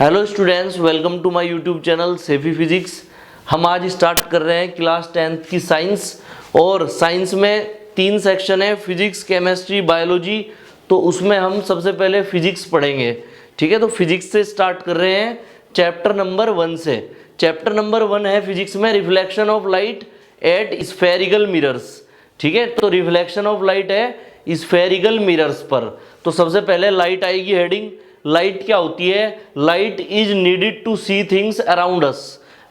Hello students, welcome to my YouTube channel सेफी physics. हम आज स्टार्ट कर रहे हैं क्लास 10th की साइंस। और साइंस में 3 सेक्शन है, फिजिक्स, केमिस्ट्री, बायोलॉजी। तो उसमें हम सबसे पहले फिजिक्स पढ़ेंगे। ठीक है, तो फिजिक्स से स्टार्ट कर रहे हैं चैप्टर नंबर 1 से। चैप्टर नंबर 1 है फिजिक्स में reflection of light at spherical mirrors. ठीक है, तो रिफ्लेक्शन ऑफ लाइट है स्फेरिकल मिरर्स पर। तो सबसे पहले लाइट आएगी, हेडिंग। लाइट क्या होती है? Light is needed to see things around us.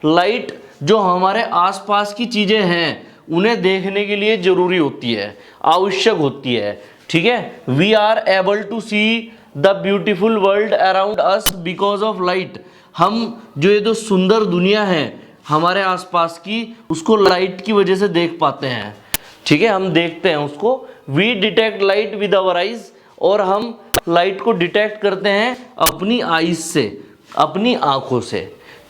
Light जो हमारे आसपास की चीजें हैं उन्हें देखने के लिए जरूरी होती है, आवश्यक होती है। ठीक है, we are able to see the beautiful world around us because of light. हम जो ये जो सुंदर दुनिया है हमारे आसपास की, उसको लाइट की वजह से देख पाते हैं। ठीक है, हम देखते हैं उसको। We detect light with our eyes, और हम लाइट को डिटेक्ट करते हैं अपनी आईज से, अपनी आंखों से।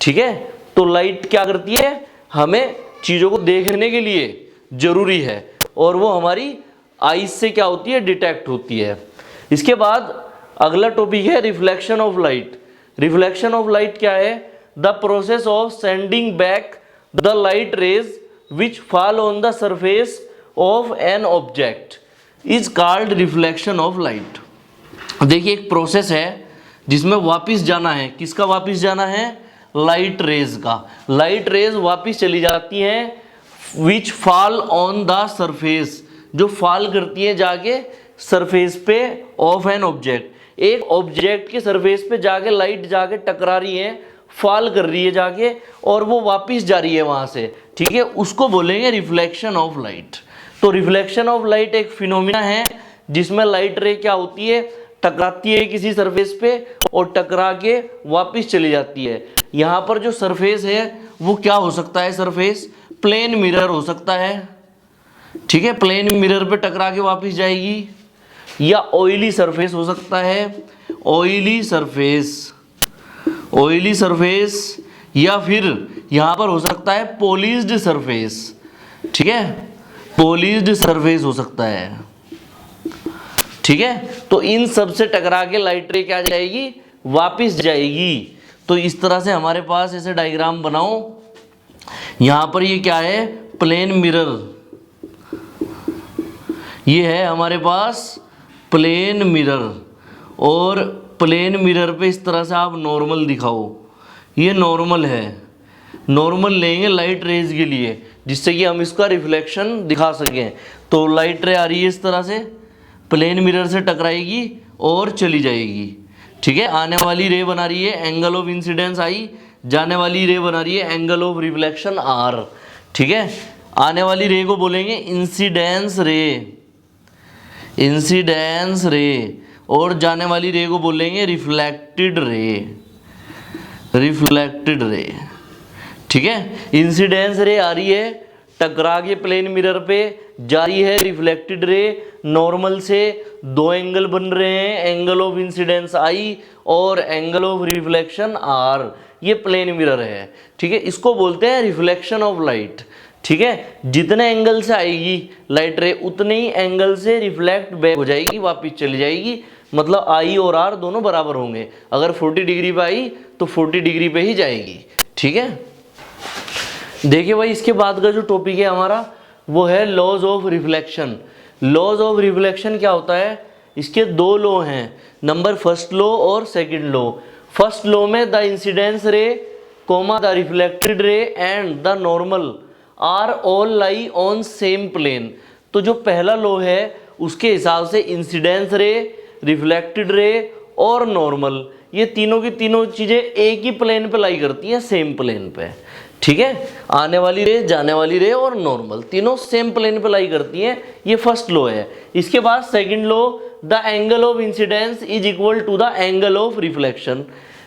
ठीक है, तो लाइट क्या करती है? हमें चीजों को देखने के लिए जरूरी है, और वो हमारी आईज से क्या होती है? डिटेक्ट होती है। इसके बाद अगला टॉपिक है reflection of light. Reflection of light क्या है? The process of sending back the light raise which fall on the surface of an object is called reflection of light. देखिए, एक प्रोसेस है जिसमें वापस जाना है। किसका वापस जाना है? लाइट रेज का। लाइट रेज वापस चली जाती हैं विच फॉल ऑन द सरफेस, जो फॉल करती है जाके सरफेस पे ऑफ एन ऑब्जेक्ट। एक ऑब्जेक्ट के सरफेस पे जाके लाइट जाके टकरा रही है, फॉल कर रही है जाके, और वो वापस जा रही है वहां से। ठीक है, उसको बोलेंगे रिफ्लेक्शन ऑफ लाइट। तो रिफ्लेक्शन ऑफ लाइट एक फिनोमिना है जिसमें लाइट रे क्या होती है? टकराती है किसी सरफेस पे और टकरा के वापस चली जाती है। यहाँ पर जो सरफेस है वो क्या हो सकता है? सरफेस प्लेन मिरर हो सकता है। ठीक है, प्लेन मिरर पे टकरा के वापस जाएगी, या ऑयली सरफेस हो सकता है। ऑयली सरफेस, ऑयली सरफेस, या फिर यहाँ पर हो सकता है पॉलिश्ड सरफेस। ठीक है, पॉलिश्ड सरफेस हो सकता है। ठीक है, तो इन सब से टकरा के लाइट रे क्या जाएगी? वापस जाएगी। तो इस तरह से हमारे पास ऐसे डायग्राम बनाओ। यहां पर ये क्या है? Plane mirror. ये है हमारे पास प्लेन मिरर, और प्लेन मिरर पे इस तरह से आप नॉर्मल दिखाओ। ये नॉर्मल है, नॉर्मल लेंगे लाइट रेज के लिए, जिससे कि हम इसका रिफ्लेक्शन दिखा सकें। तो लाइट रे आ रही है इस तरह से, प्लेन मिरर से टकराएगी और चली जाएगी। ठीक है, आने वाली रे बना रही है एंगल ऑफ इंसिडेंस आई, जाने वाली रे बना रही है एंगल ऑफ रिफ्लेक्शन आर। ठीक है, आने वाली रे को बोलेंगे इंसिडेंस रे, इंसिडेंस रे, और जाने वाली रे को बोलेंगे रिफ्लेक्टेड रे, रिफ्लेक्टेड रे। ठीक है, इंसिडेंस रे आ रही है, टकरा के प्लेन मिरर पे जा रही है रिफ्लेक्टेड रे। नॉर्मल से 2 एंगल बन रहे हैं, एंगल ऑफ इंसिडेंस आई और एंगल ऑफ रिफ्लेक्शन आर। ये प्लेन मिरर है। ठीक है, इसको बोलते हैं रिफ्लेक्शन ऑफ लाइट। ठीक है, जितने एंगल से आएगी लाइट रे उतने ही एंगल से रिफ्लेक्ट बैक हो जाएगी, वापस चली जाएगी। मतलब आई और आर दोनों बराबर होंगे। अगर 40 डिग्री पे आई तो 40 डिग्री पे ही जाएगी। ठीक है, देखिए भाई, इसके बाद का जो टॉपिक है हमारा वो है laws of reflection. Laws of reflection क्या होता है? इसके 2 लॉ हैं, नंबर फर्स्ट लॉ और सेकंड लॉ। फर्स्ट लॉ में the incidence ray comma the reflected ray and the normal are all lie on same plane. तो जो पहला लॉ है उसके हिसाब से इंसिडेंस रे, रिफ्लेक्टेड रे और नॉर्मल, ये तीनों की तीनों चीजें एक ही प्लेन पे लाई करती हैं, सेम प्लेन पे। ठीक है, आने वाली रे, जाने वाली रे और नॉर्मल तीनों सेम प्लेन पे लाई करती हैं। ये फर्स्ट लॉ है। इसके बाद second law, the angle of incidence is equal to the angle of reflection.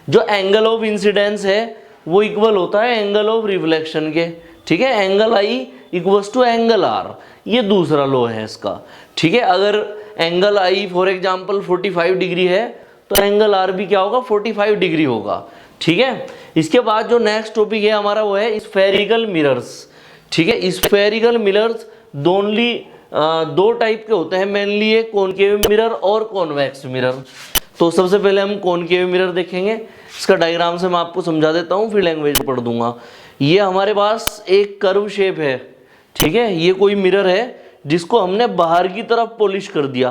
जो एंगल ऑफ इंसिडेंस है वो इक्वल होता है एंगल ऑफ रिफ्लेक्शन के। ठीक है, angle I equals to angle R, ये दूसरा लॉ है इसका। ठीक है, अगर angle I for example 45 degree है तो एंगल आर भी क्या होगा? 45 डिग्री होगा। ठीक है, इसके बाद जो नेक्स्ट टॉपिक है हमारा वो है स्फेरिकल मिरर्स। ठीक है, स्फेरिकल मिरर्स दो टाइप के होते हैं मेनली, एक कॉनकेव मिरर और कॉन्वेक्स मिरर। तो सबसे पहले हम कॉनकेव मिरर देखेंगे। इसका डायग्राम से मैं आपको समझा देता हूँ, फिर लैंग्वेज पढ़ दूंगा। ये हमारे पास एक कर्व शेप है, ठीक है। ये कोई मिरर है जिसको हमने बाहर की तरफ पॉलिश कर दिया,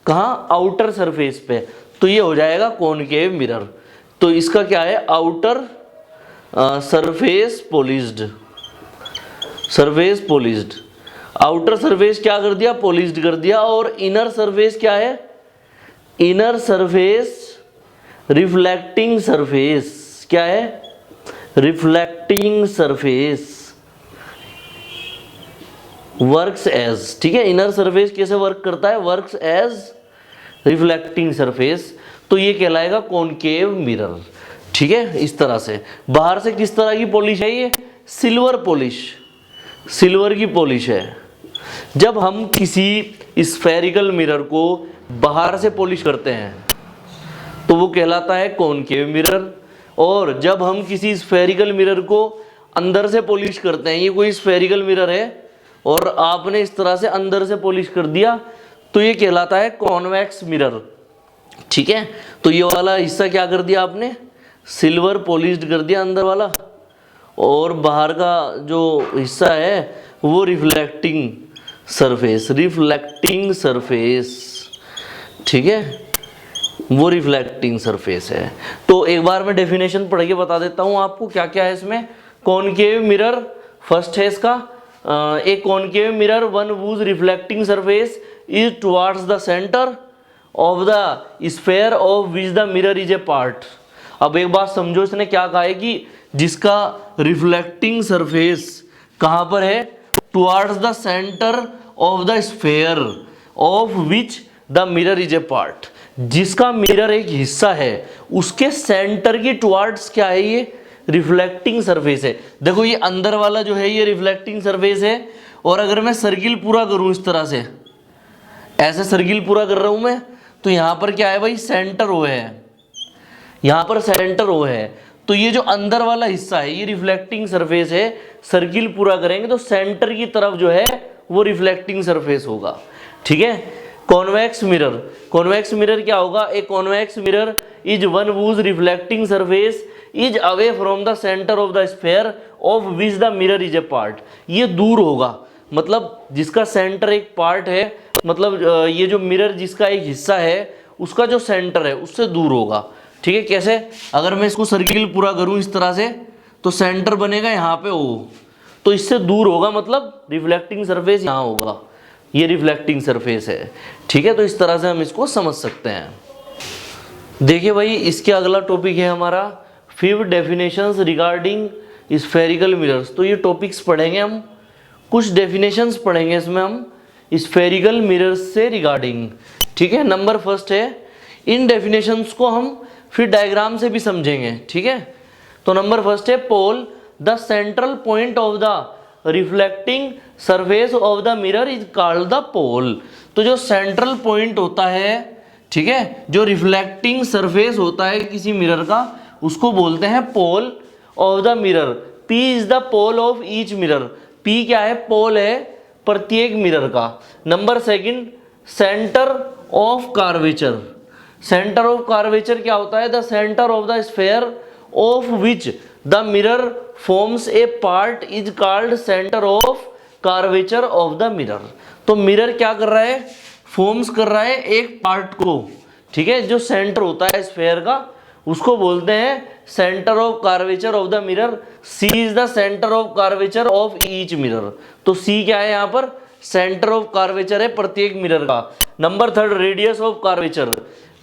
कहाँ, आउटर सरफेस पे, तो ये हो जाएगा कॉनकेव मिरर। तो इसका क्या है, outer surface polished, surface polished. Outer surface क्या कर दिया, पॉलिश्ड कर दिया। और इनर सरफेस क्या है, इनर सरफेस रिफ्लेक्टिंग सरफेस, क्या है, रिफ्लेक्टिंग सरफेस वर्क्स एज, ठीक है। इनर सरफेस कैसे वर्क करता है, वर्क्स एज रिफ्लेक्टिंग सरफेस, तो ये कहलाएगा कॉनकेव मिरर, ठीक है। इस तरह से बाहर से किस तरह की पॉलिश है, ये सिल्वर पॉलिश, सिल्वर की पॉलिश है। जब हम किसी स्फेरिकल मिरर को बाहर से पॉलिश करते हैं तो वो कहलाता है कॉनकेव मिरर, और जब हम किसी स्फेरिकल मिरर को अंदर से पॉलिश करते हैं, ये कोई स्फेरिकल मिरर है और आपने इस तरह से अंदर से पॉलिश कर दिया, तो ये कहलाता है कॉन्वेक्स मिरर, ठीक है। तो ये वाला हिस्सा क्या कर दिया आपने, सिल्वर पॉलिश्ड कर दिया अंदर वाला, और बाहर का जो हिस्सा है वो रिफ्लेक्टिंग सरफेस, रिफ्लेक्टिंग सरफेस, ठीक है, वो रिफ्लेक्टिंग सरफेस है। तो एक बार मैं डेफिनेशन पढ़ के बता देता हूँ आपको क्या क्या है इसमें। कॉनकेव मिरर फर्स्ट है इसका, ए concave mirror one whose reflecting surface is towards the centre of the sphere of which the mirror is a part. अब एक बात समझो, इसने क्या कहा है कि जिसका रिफ्लेक्टिंग सरफेस कहाँ पर है, towards the centre of the sphere of which the mirror is a part, जिसका मिरर एक हिस्सा है उसके सेंटर की टुवार्ड्स क्या है, ये रिफ्लेक्टिंग सरफेस है। देखो ये अंदर वाला जो है ये रिफ्लेक्टिंग सरफेस है, और अगर मैं सर्किल पूरा करूं इस तरह से, ऐसे सर्किल पूरा कर रहा हूं मैं, तो यहां पर क्या है भाई, सेंटर ओ है, यहां पर सेंटर ओ है, तो ये जो अंदर वाला हिस्सा है ये रिफ्लेक्टिंग सरफेस है। सर्किल पूरा करेंगे तो सेंटर की तरफ जो है वो रिफ्लेक्टिंग सरफेस होगा, ठीक है। कॉन्वेक्स मिरर, कॉन्वेक्स मिरर क्या होगा, ए convex mirror is one whose reflecting surface is away from the centre of the sphere of which the mirror is a part. ये दूर होगा, मतलब जिसका सेंटर एक पार्ट है, मतलब ये जो मिरर जिसका एक हिस्सा है उसका जो सेंटर है उससे दूर होगा, ठीक है। कैसे, अगर मैं इसको सर्किल पूरा करूं इस तरह से, तो सेंटर बनेगा यहाँ पे ओ, तो इससे दूर होगा, मतलब रिफ्लेक्टिंग सरफेस यहाँ होगा, ये रिफ्लेक्टिंग सरफेस है, ठीक है। तो इस तरह से हम इसको समझ सकते हैं। देखिए भाई, इसके अगला टॉपिक है हमारा 5 डेफिनेशंस रिगार्डिंग स्फेरिकल मिरर्स। तो ये टॉपिक्स पढ़ेंगे हम, कुछ डेफिनेशंस पढ़ेंगे इसमें हम स्फेरिकल मिरर्स से रिगार्डिंग, ठीक है। नंबर फर्स्ट है, इन डेफिनेशंस को हम फिर डायग्राम से भी समझेंगे, ठीक है। तो नंबर फर्स्ट है, pole the central point of the reflecting surface of the mirror is called the pole. तो जो सेंट्रल पॉइंट होता है, ठीक है, जो रिफ्लेक्टिंग सरफेस होता है किसी मिरर का, उसको बोलते हैं pole of the mirror. P is the pole of each mirror, P क्या है, पोल है प्रत्येक मिरर का। Number second, centre of curvature, centre of curvature क्या होता है, the centre of the sphere of which the mirror forms a part is called centre of curvature of the mirror. तो mirror क्या कर रहा है, फॉर्म्स कर रहा है एक पार्ट को, ठीक है, जो सेंटर होता है स्फेयर का, उसको बोलते हैं centre of curvature of the mirror. C is the centre of curvature of each mirror. तो सी क्या है यहाँ पर, सेंटर ऑफ कार्वेचर है प्रत्येक मिरर का। Number third, radius of curvature,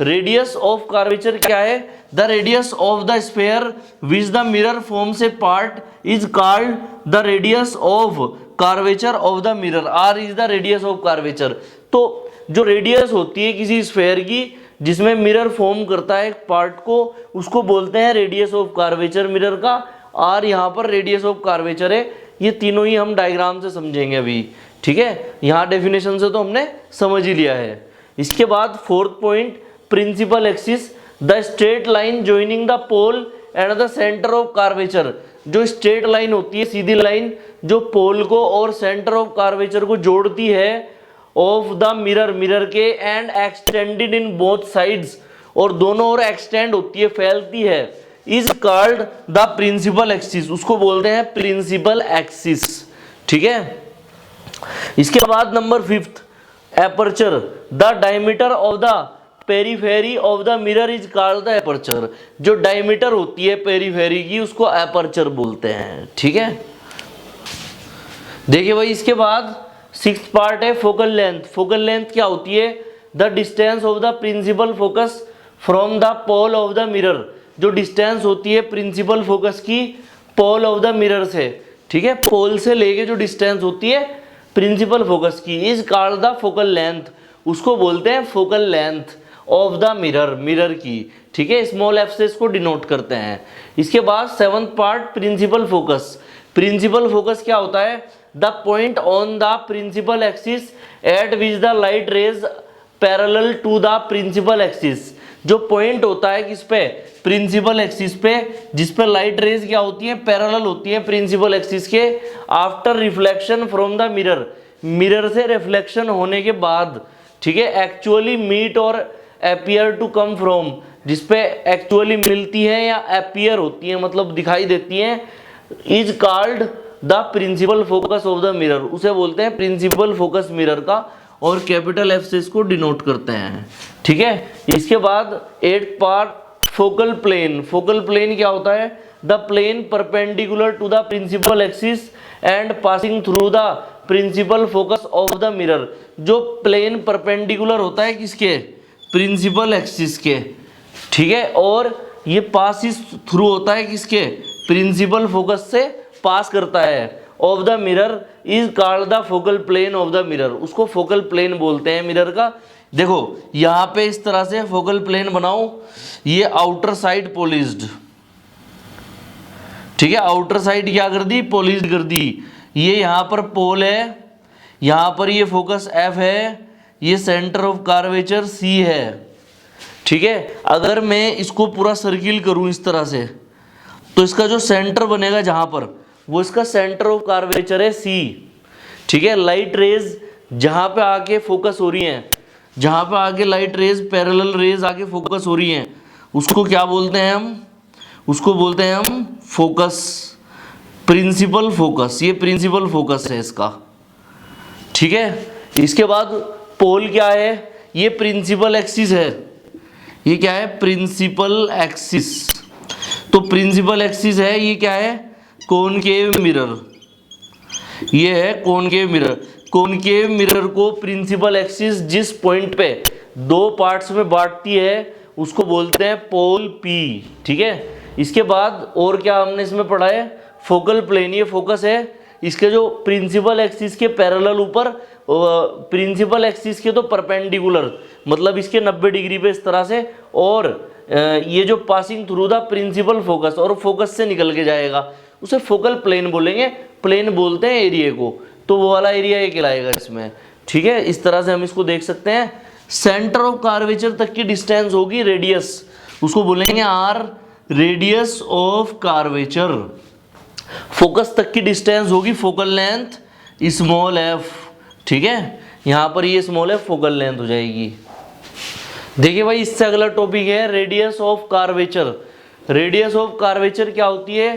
radius of curvature क्या है, the radius of the sphere which the mirror forms a part is called the radius of curvature of the mirror. R is the radius of curvature. तो जो radius होती है किसी sphere की जिसमें mirror form करता है एक पार्ट को, उसको बोलते हैं रेडियस ऑफ कार्वेचर मिरर का। आर यहाँ पर रेडियस ऑफ कार्वेचर है। ये तीनों ही हम डायग्राम से समझेंगे अभी, ठीक है। यहाँ डेफिनेशन से तो हमने समझ ही लिया है। इसके बाद fourth point, principal axis the straight line joining the pole and the centre of curvature. जो स्ट्रेट लाइन होती है, सीधी लाइन जो पोल को और सेंटर ऑफ कार्वेचर को जोड़ती है, ऑफ द मिरर, मिरर के, and extended in both sides, और दोनों ओर एक्सटेंड होती है, फैलती है, is called the principal axis, उसको बोलते हैं प्रिंसिपल एक्सिस। ठीक है, इसके बाद number 5 aperture, the diameter of the periphery of the mirror is called the aperture. जो डायमीटर होती है पेरीफेरी की उसको एपर्चर बोलते हैं। ठीक है, देखिए भाई इसके बाद 6th पार्ट है फोकल लेंथ। फोकल लेंथ क्या होती है? The distance of the principal focus from the pole of the mirror. जो डिस्टेंस होती है प्रिंसिपल फोकस की पोल ऑफ द मिरर से, ठीक है, पोल से लेके जो डिस्टेंस होती है प्रिंसिपल फोकस की is called the focal length, उसको बोलते हैं focal length of the mirror, mirror की। ठीक है, स्मॉल एफ से इसको डिनोट करते हैं। इसके बाद 7th part principal focus. Principal focus क्या होता है? The point on the principal axis at which the light rays parallel to the principal axis. जो पॉइंट होता है किस पे? प्रिंसिपल एक्सिस पे, जिस पे लाइट रेज क्या होती है? पैरेलल होती है प्रिंसिपल एक्सिस के। After reflection from the mirror, mirror से रिफ्लेक्शन होने के बाद, ठीक है, एक्चुअली मीट और अपीयर टू कम फ्रॉम, जिस पे एक्चुअली मिलती है या अपीयर होती है मतलब दिखाई देती है, is called the principal focus of the mirror, उसे बोलते हैं प्रिंसिपल फोकस मिरर का, और कैपिटल एफ से इसको डिनोट करते हैं। ठीक है, इसके बाद 8th part focal plane. Focal plane क्या होता है? The plane perpendicular to the principal axis and passing through the principal focus of the mirror. जो प्लेन परपेंडिकुलर होता है किसके? प्रिंसिपल एक्सिस के। ठीक है, और ये पासिस थ्रू होता है किसके? प्रिंसिपल फोकस से पास करता है। Of the mirror is called the focal plane of the mirror, उसको फोकल प्लेन बोलते हैं मिरर का। देखो यहां पे इस तरह से फोकल प्लेन बनाओ, ये आउटर साइड पॉलिश्ड, ठीक है, आउटर साइड क्या कर दी? पॉलिश्ड कर दी। ये यहां पर पोल है, यहां पर ये फोकस एफ है, ये सेंटर ऑफ कर्वेचर सी है। ठीक है, अगर मैं इसको पूरा सर्किल करूं इस तरह से, तो इसका जो सेंटर बनेगा जहां पर, वो इसका सेंटर ऑफ कर्वेचर है सी। ठीक है, लाइट रेज जहां पे आके फोकस हो रही हैं, जहां पे आके लाइट रेज पैरेलल रेज आके फोकस हो रही हैं, उसको क्या बोलते हैं हम? उसको बोलते हैं हम फोकस, प्रिंसिपल फोकस। ये प्रिंसिपल फोकस है इसका। ठीक है, इसके बाद पोल क्या है? ये प्रिंसिपल एक्सिस है। ये क्या है? Principal axis. तो प्रिंसिपल एक्सिस है, ये क्या है? Concave mirror. ये है कॉनकेव मिरर। कॉनकेव मिरर को प्रिंसिपल एक्सिस जिस पॉइंट पे 2 पार्ट्स में बांटती है उसको बोलते हैं पोल पी। ठीक है, इसके बाद और क्या हमने इसमें पढ़ा है? Focal plane. ये फोकस है, इसके जो प्रिंसिपल एक्सिस के पैरेलल ऊपर, प्रिंसिपल एक्सिस के तो परपेंडिकुलर, मतलब इसके 90 डिग्री पे इस तरह से, और ये जो passing through the principal focus और फोकस से निकल के जाएगा, उसे फोकल प्लेन बोलेंगे। प्लेन बोलते हैं एरिया को, तो वो वाला एरिया ये कहलाएगा इसमें। ठीक है, इस तरह से हम इसको देख सकते हैं। सेंटर ऑफ कर्वेचर तक की डिस्टेंस होगी रेडियस, उसको बोलेंगे R, radius of curvature. Focus तक की डिस्टेंस होगी फोकल लेंथ, स्मॉल एफ। ठीक है, यहां पर ये स्मॉल एफ फोकल लेंथ हो जाएगी। देखिए भाई, इससे अगला टॉपिक है radius of curvature. Radius of curvature क्या होती है?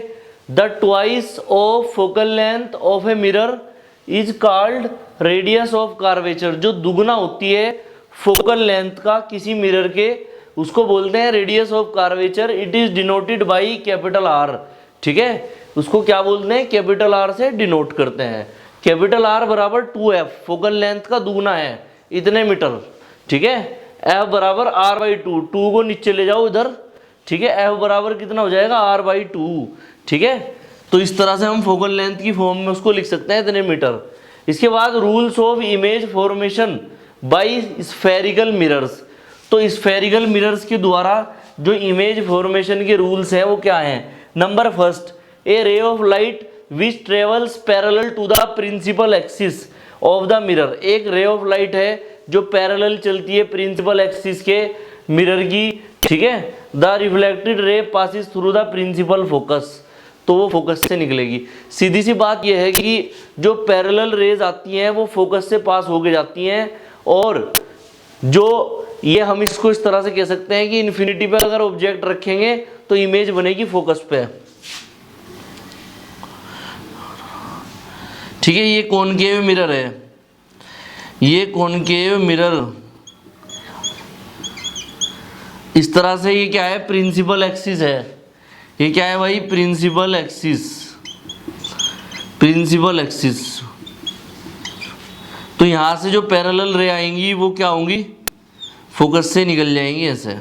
The twice of focal length of a mirror is called radius of curvature. जो दुगना होती है फोकल लेंथ का किसी मिरर के, उसको बोलते हैं radius of curvature. It is denoted by capital R. ठीक है, उसको क्या बोलते हैं? कैपिटल आर से डिनोट करते हैं। कैपिटल आर बराबर 2f, फोकल लेंथ का दुगना है, इतने मीटर। ठीक है, एफ बराबर r/2, 2 को नीचे ले जाओ इधर। ठीक है, एफ बराबर कितना हो जाएगा? r/2। ठीक है, तो इस तरह से हम फोकल लेंथ की फॉर्म में उसको लिख सकते हैं, इतने मीटर। इसके बाद rules of image formation by spherical mirrors. तो स्फेरिकल मिरर्स के द्वारा जो इमेज फॉर्मेशन के रूल्स हैं वो क्या हैं? Number 1, a ray of light which travels parallel to the principal axis of the mirror. एक रे ऑफ लाइट है जो पैरेलल चलती है प्रिंसिपल एक्सिस के मिरर की। ठीक है, the reflected ray passes through the principal focus, तो वो फोकस से निकलेगी। सीधी सी बात यह है कि जो पैरेलल रेज आती हैं वो फोकस से पास होके जाती हैं, और जो ये हम इसको इस तरह से कह सकते हैं कि इन्फिनिटी पे अगर ऑब्जेक्ट रखेंगे तो इमेज बनेगी फोकस पे। ठीक है, ये कॉनकेव मिरर है, ये कॉनकेव मिरर इस तरह से, ये क्या है, प्रिंसिपल एक्सिस है। ये क्या है भाई, प्रिंसिपल एक्सिस, प्रिंसिपल एक्सिस। तो यहां से जो पैरेलल रे आएंगी वो क्या होंगी, फोकस से निकल जाएंगी ऐसे।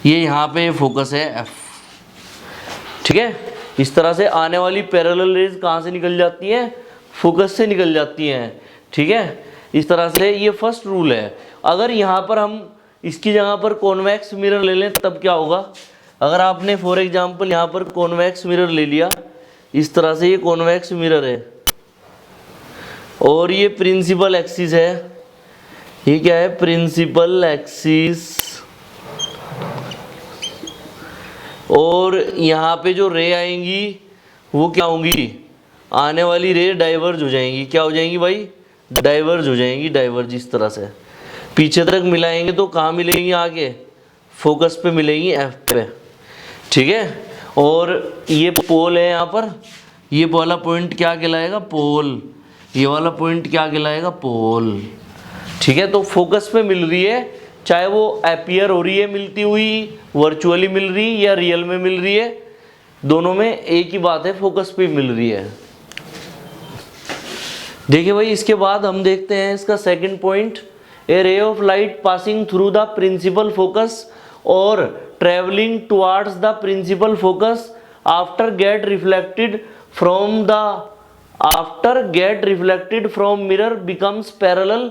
ये यहाँ पे फोकस है F। ठीक है, इस तरह से आने वाली पैरेलल रेज कहाँ से निकल जाती हैं, फोकस से निकल जाती हैं। ठीक है, इस तरह से ये फर्स्ट रूल है। अगर यहाँ पर हम इसकी जगह पर कॉन्वेक्स मिरर ले लें तब क्या होगा, अगर आपने फॉर एग्जांपल यहाँ पर कॉन्वेक्स मिरर ले लिया, इस तरह से ये कॉन्वेक्स मिरर है और ये प्रिंसिपल एक्सिस है, ये क्या है, प्रिंसिपल एक्सिस, और यहाँ पे जो रे आएंगी वो क्या होंगी, आने वाली रे डाइवर्ज हो जाएंगी। क्या हो जाएंगी भाई, डाइवर्ज हो जाएंगी, डाइवर्ज। इस तरह से पीछे तक मिलाएंगे तो कहाँ मिलेंगी, आगे फोकस पे मिलेंगी एफ पे। ठीक है, और ये पोल है यहाँ पर, ये वाला पॉइंट क्या कहलाएगा, पोल। ये वाला पॉइंट क्या कहलाएगा, पोल। ठीक है, तो फोकस पे मिल रही है, चाहे वो अपीयर हो रही है मिलती हुई, वर्चुअली मिल रही या रियल में मिल रही है, दोनों में एक ही बात है, फोकस पे मिल रही है। देखिए भाई, इसके बाद हम देखते हैं इसका second point, a ray of light passing through the principal focus और travelling towards the principal focus after get reflected from mirror becomes parallel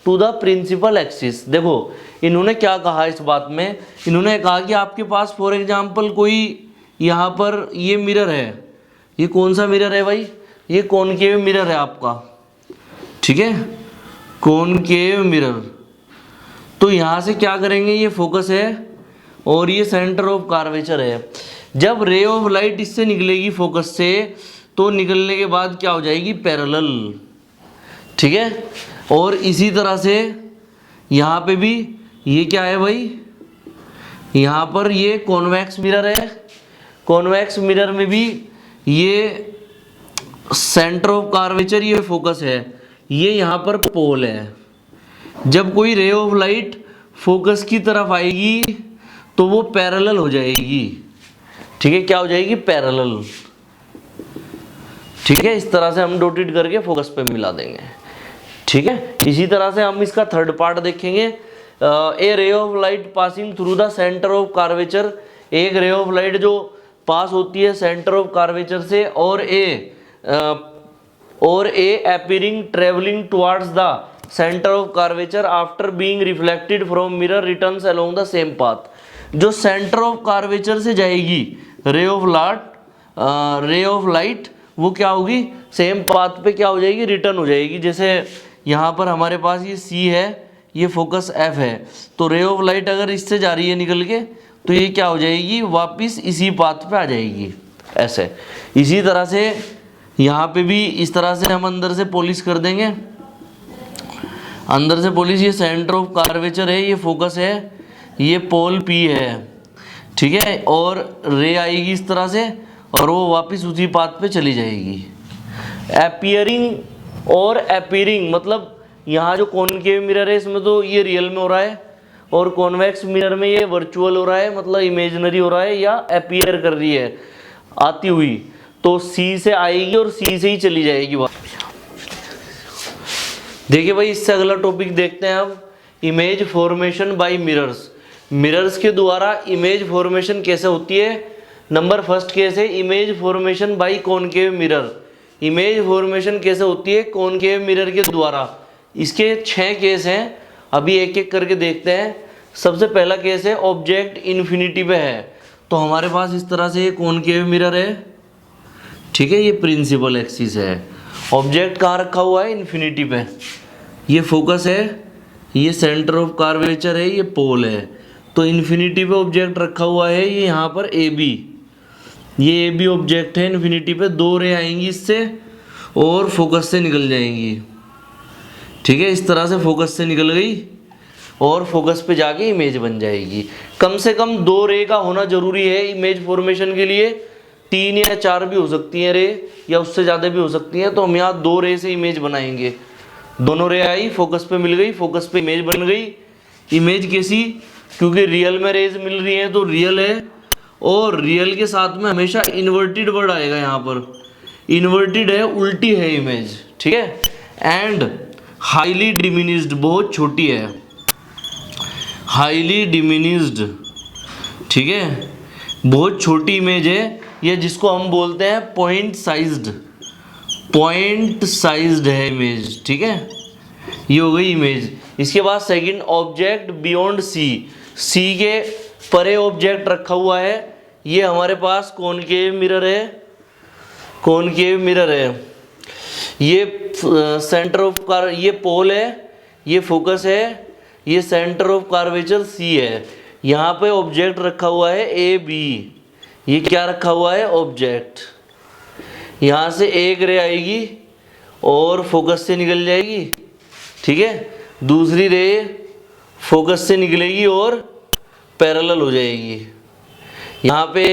to the principal axis. देखो इन्होंने क्या कहा इस बात में, इन्होंने कहा कि आपके पास फॉर एग्जांपल कोई यहाँ पर ये मिरर है, ये कौन सा मिरर है भाई, ये कॉनकेव मिरर है आपका। ठीक है, कॉनकेव मिरर। तो यहाँ से क्या करेंगे, ये फोकस है और ये सेंटर ऑफ कर्वेचर है। जब रे ऑफ लाइट इससे निकलेगी फोकस से, तो निकलने के बाद क्या हो जाएगी, पैरेलल। ठीक है, और इसी तरह से यहाँ पे भी ये क्या है भाई, यहाँ पर ये कॉन्वेक्स मिरर है, कॉन्वेक्स मिरर में भी ये सेंटर ऑफ कर्वेचर, ये फोकस है, ये यहाँ पर पोल है। जब कोई रे ऑफ लाइट फोकस की तरफ आएगी तो वो पैरेलल हो जाएगी। ठीक है, क्या हो जाएगी, पैरेलल। ठीक है, इस तरह से हम डॉटेड करके फोकस पे मिला देंगे। ठीक है, इसी तरह से हम इसका थर्ड पार्ट देखेंगे, a ray of light passing through the centre of curvature. एक रे ऑफ लाइट जो पास होती है सेंटर ऑफ कर्वेचर से, और a appearing travelling towards the centre of curvature after being reflected from mirror returns along the same path. जो centre of curvature से जाएगी रे ऑफ लाइट, वो क्या होगी, सेम पाथ पे क्या हो जाएगी, रिटर्न हो जाएगी। जैसे यहाँ पर हमारे पास ये सी है, ये फोकस एफ है, तो रे ऑफ लाइट अगर इससे जा रही है निकल के, तो ये क्या हो जाएगी, वापस इसी पाथ पे आ जाएगी ऐसे। इसी तरह से यहाँ पे भी इस तरह से हम अंदर से पॉलिश कर देंगे, अंदर से पॉलिश। ये सेंटर ऑफ कर्वेचर है, ये फोकस है, ये पोल पी है। ठीक है, और रे आएगी इस तरह से और वो वापस उसी पाथ पे चली जाएगी। अपीयरिंग और अपीयरिंग मतलब यहाँ जो कॉनकेव मिरर है इसमें तो ये रियल में हो रहा है, और कॉन्वेक्स मिरर में ये वर्चुअल हो रहा है, मतलब इमेजिनरी हो रहा है या अपीयर कर रही है आती हुई। तो सी से आएगी और सी से ही चली जाएगी वापस। देखिए भाई, इससे अगला टॉपिक देखते हैं अब, image formation by mirrors. Mirrors के द्वारा इमेज फॉर्मेशन कैसे होती है। नंबर फर्स्ट केस है image formation by concave mirror. Image formation कैसे होती है, कॉनकेव मिरर के द्वारा। इसके 6 केस हैं, अभी एक एक करके देखते हैं। सबसे पहला केस है ऑब्जेक्ट इन्फिनिटी पे है, तो हमारे पास इस तरह से कॉनकेव मिरर है। ठीक है, ये प्रिंसिपल एक्सिस है, ऑब्जेक्ट कहाँ रखा हुआ है, इन्फिनिटी पे। ये फोकस है, ये सेंटर ऑफ कर्वेचर है, ये पोल है। तो इन्फिनिटी पे ऑब्जेक्ट रखा हुआ है, ये यहाँ पर ए बी, ये ए बी ऑब्जेक्ट है इन्फिनिटी पे। 2 रे आएंगी इससे और फोकस से निकल जाएंगी। ठीक है, इस तरह से फोकस से निकल गई और फोकस पे जाके इमेज बन जाएगी। कम से कम 2 रे का होना जरूरी है इमेज फॉर्मेशन के लिए, 3 या 4 भी हो सकती हैं रे, या उससे ज़्यादा भी हो सकती हैं। तो हम यहाँ 2 रे से इमेज बनाएंगे। दोनों रे आई, फोकस पे मिल गई, फोकस पे इमेज बन गई। इमेज कैसी? क्योंकि रियल में रेज मिल रही है तो रियल है, और रियल के साथ में हमेशा इन्वर्टेड वर्ड आएगा। यहाँ पर इन्वर्टेड है, उल्टी है इमेज, ठीक है। एंड हाईली डिमिनिश्ड, बहुत छोटी है, हाईली डिमिनिश्ड, ठीक है, बहुत छोटी इमेज है ये, जिसको हम बोलते हैं पॉइंट साइज्ड। पॉइंट साइज्ड है इमेज, ठीक है। ये हो गई इमेज। इसके बाद सेकंड, ऑब्जेक्ट बियॉन्ड सी। सी के परे ऑब्जेक्ट रखा हुआ है। ये हमारे पास कॉनकेव मिरर है, कॉनकेव मिरर है। ये सेंटर ऑफ कार, ये पोल है, ये फोकस है, ये सेंटर ऑफ कर्वेचर सी है। यहाँ पे ऑब्जेक्ट रखा हुआ है ए बी। ये क्या रखा हुआ है? ऑब्जेक्ट। यहाँ से एक रे आएगी और फोकस से निकल जाएगी, ठीक है। दूसरी रे फोकस से निकलेगी और पैरेलल हो जाएगी। यहाँ पे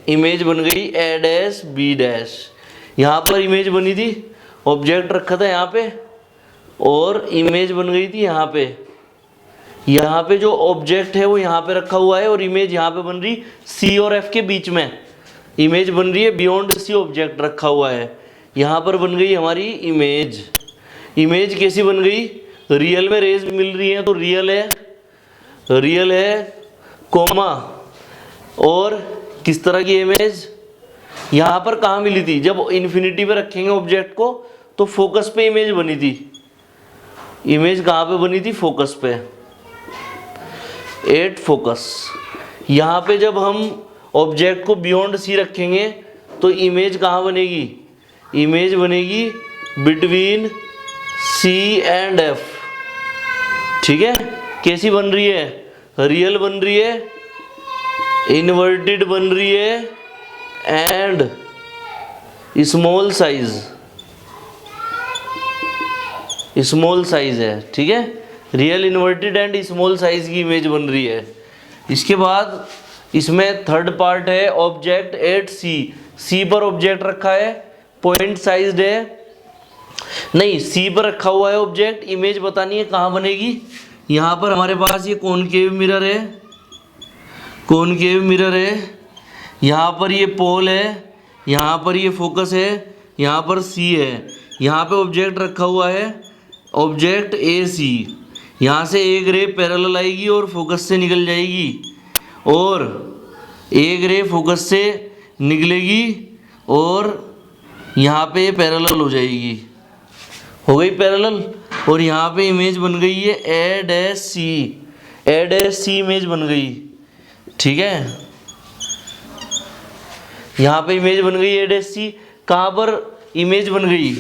इमेज बन गई ए डैश बी डैश। यहाँ पर इमेज बनी थी, ऑब्जेक्ट रखा था यहाँ पे और इमेज बन गई थी यहाँ पे। यहाँ पे जो ऑब्जेक्ट है वो यहाँ पे रखा हुआ है और इमेज यहाँ पे बन रही सी और एफ के बीच में इमेज बन रही है। बियॉन्ड सी ऑब्जेक्ट रखा हुआ है, यहाँ पर बन गई हमारी इमेज। इमेज कैसी बन गई? रियल में रेज मिल रही है तो रियल है, रियल है, कोमा। और किस तरह की इमेज? यहाँ पर कहाँ मिली थी? जब इन्फिनिटी पे रखेंगे ऑब्जेक्ट को तो फोकस पे इमेज बनी थी। इमेज कहाँ पे बनी थी? फोकस पे, एट फोकस। यहाँ पे जब हम ऑब्जेक्ट को बियॉन्ड सी रखेंगे तो इमेज कहाँ बनेगी? इमेज बनेगी बिटवीन सी एंड एफ, ठीक है। कैसी बन रही है? रियल बन रही है, इन्वर्टेड बन रही है and small size, small size है, ठीक है। Real, inverted and small size की इमेज बन रही है। इसके बाद इसमें थर्ड पार्ट है ऑब्जेक्ट एट सी। सी पर ऑब्जेक्ट रखा है, पॉइंट साइज्ड है, नहीं सी पर रखा हुआ है ऑब्जेक्ट। इमेज बतानी है कहाँ बनेगी? यहाँ पर हमारे पास ये कॉनकेव मिरर है, कॉनकेव मिरर है। यहाँ पर ये पोल है, यहाँ पर ये फोकस है, यहाँ पर सी है। यहाँ पे ऑब्जेक्ट रखा हुआ है, ऑब्जेक्ट ए सी। यहाँ से एक रे पैरेलल आएगी और फोकस से निकल जाएगी, और एक रे फोकस से निकलेगी और यहाँ पे पैरेलल हो जाएगी, हो गई पैरेलल। और यहाँ पे इमेज बन गई है A dash C, A dash C image बन गई, ठीक है। यहाँ पे इमेज बन गई ए डैश सी। कहाँ पर इमेज बन गई?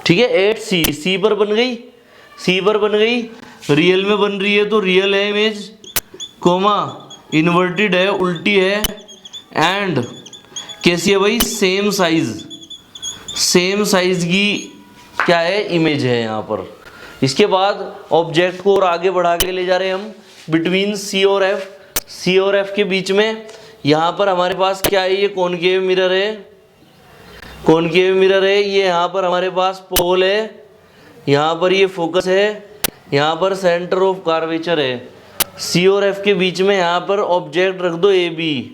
ठीक है, एट सी, सी पर बन गई, सी पर बन गई। रियल में बन रही है तो रियल है इमेज, कोमा इन्वर्टेड है, उल्टी है, एंड कैसी है भाई? सेम साइज, सेम साइज की क्या है? इमेज है यहाँ पर। इसके बाद ऑब्जेक्ट को और आगे बढ़ा के ले जा रहे हैं हम बिटवीन सी और एफ, सी और एफ के बीच में। यहाँ पर हमारे पास क्या है? ये कॉनकेव मिरर है, कॉनकेव मिरर है। ये यहाँ पर हमारे पास पोल है, यहाँ पर ये फोकस है, यहाँ पर सेंटर ऑफ कर्वेचर है। सी और एफ के बीच में यहाँ पर ऑब्जेक्ट रख दो ए बी,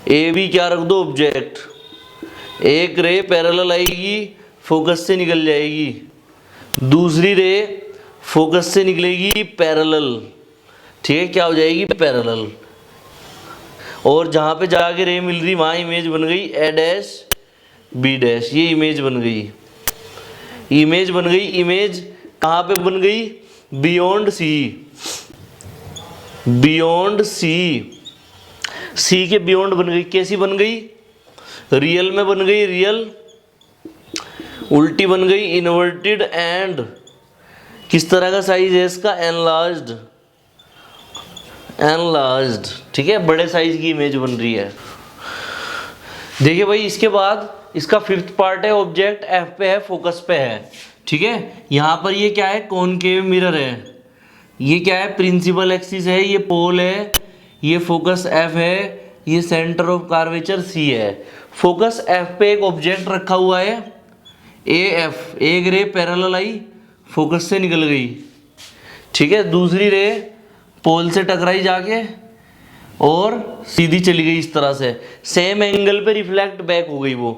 ए बी क्या रख दो? ऑब्जेक्ट। एक रे पैरेलल आएगी, फोकस से निकल जाएगी, दूसरी रे फोकस से निकलेगी पैरेलल, ठीक है, क्या हो जाएगी? पैरेलल। और जहाँ पे जाके रे मिल रही वहाँ इमेज बन गई ए डैश बी डैश, ये इमेज बन गई, इमेज बन गई। इमेज कहाँ पे बन गई? बियॉन्ड सी, बियॉन्ड सी, सी के बियॉन्ड बन गई। कैसी बन गई? रियल में बन गई, रियल, उल्टी बन गई, इन्वर्टेड, एंड किस तरह का साइज है इसका? एनलार्ज्ड, एनलार्ज्ड, ठीक है, बड़े साइज की इमेज बन रही है। देखिए भाई, इसके बाद इसका फिफ्थ पार्ट है, ऑब्जेक्ट एफ पे है, फोकस पे है, ठीक है। यहाँ पर ये क्या है, कॉनकेव मिरर है, ये क्या है, प्रिंसिपल एक्सिस है, ये पोल है, ये फोकस एफ है, ये सेंटर ऑफ कर्वेचर सी है। फोकस एफ पे एक ऑब्जेक्ट रखा हुआ है ए एफ, एक रे पैरेलल आई, फोकस से निकल गई, ठीक है। दूसरी रे पोल से टकराई जाके और सीधी चली गई इस तरह से, सेम एंगल पे रिफ्लेक्ट बैक हो गई वो,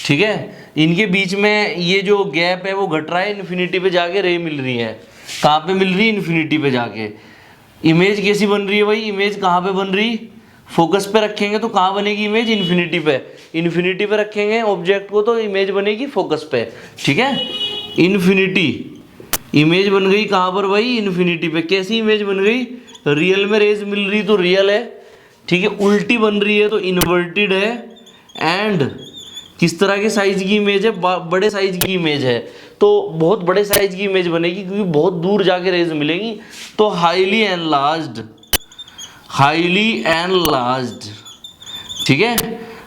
ठीक है। इनके बीच में ये जो गैप है वो घट रहा है, इन्फिनिटी पे जाके रे मिल रही है। कहाँ पे मिल रही है, इन्फिनिटी पे जाके। इमेज कैसी बन रही है भाई, इमेज कहाँ पे बन रही, फोकस पे रखेंगे तो कहाँ बनेगी इमेज, इन्फिनिटी पे। इन्फिनिटी पे रखेंगे ऑब्जेक्ट को तो इमेज बनेगी फोकस पे, ठीक है। इन्फिनिटी इमेज बन गई कहाँ पर भाई, इन्फिनिटी पे। कैसी इमेज बन गई, रियल में रेज मिल रही तो रियल है, ठीक है। उल्टी बन रही है तो इन्वर्टेड है। एंड किस तरह के साइज की इमेज है, बड़े साइज की इमेज है, तो बहुत बड़े साइज की इमेज बनेगी क्योंकि बहुत दूर जाके रेज मिलेंगी, तो हाईली एनलार्ज्ड, हाईली एनलार्ज्ड, ठीक है,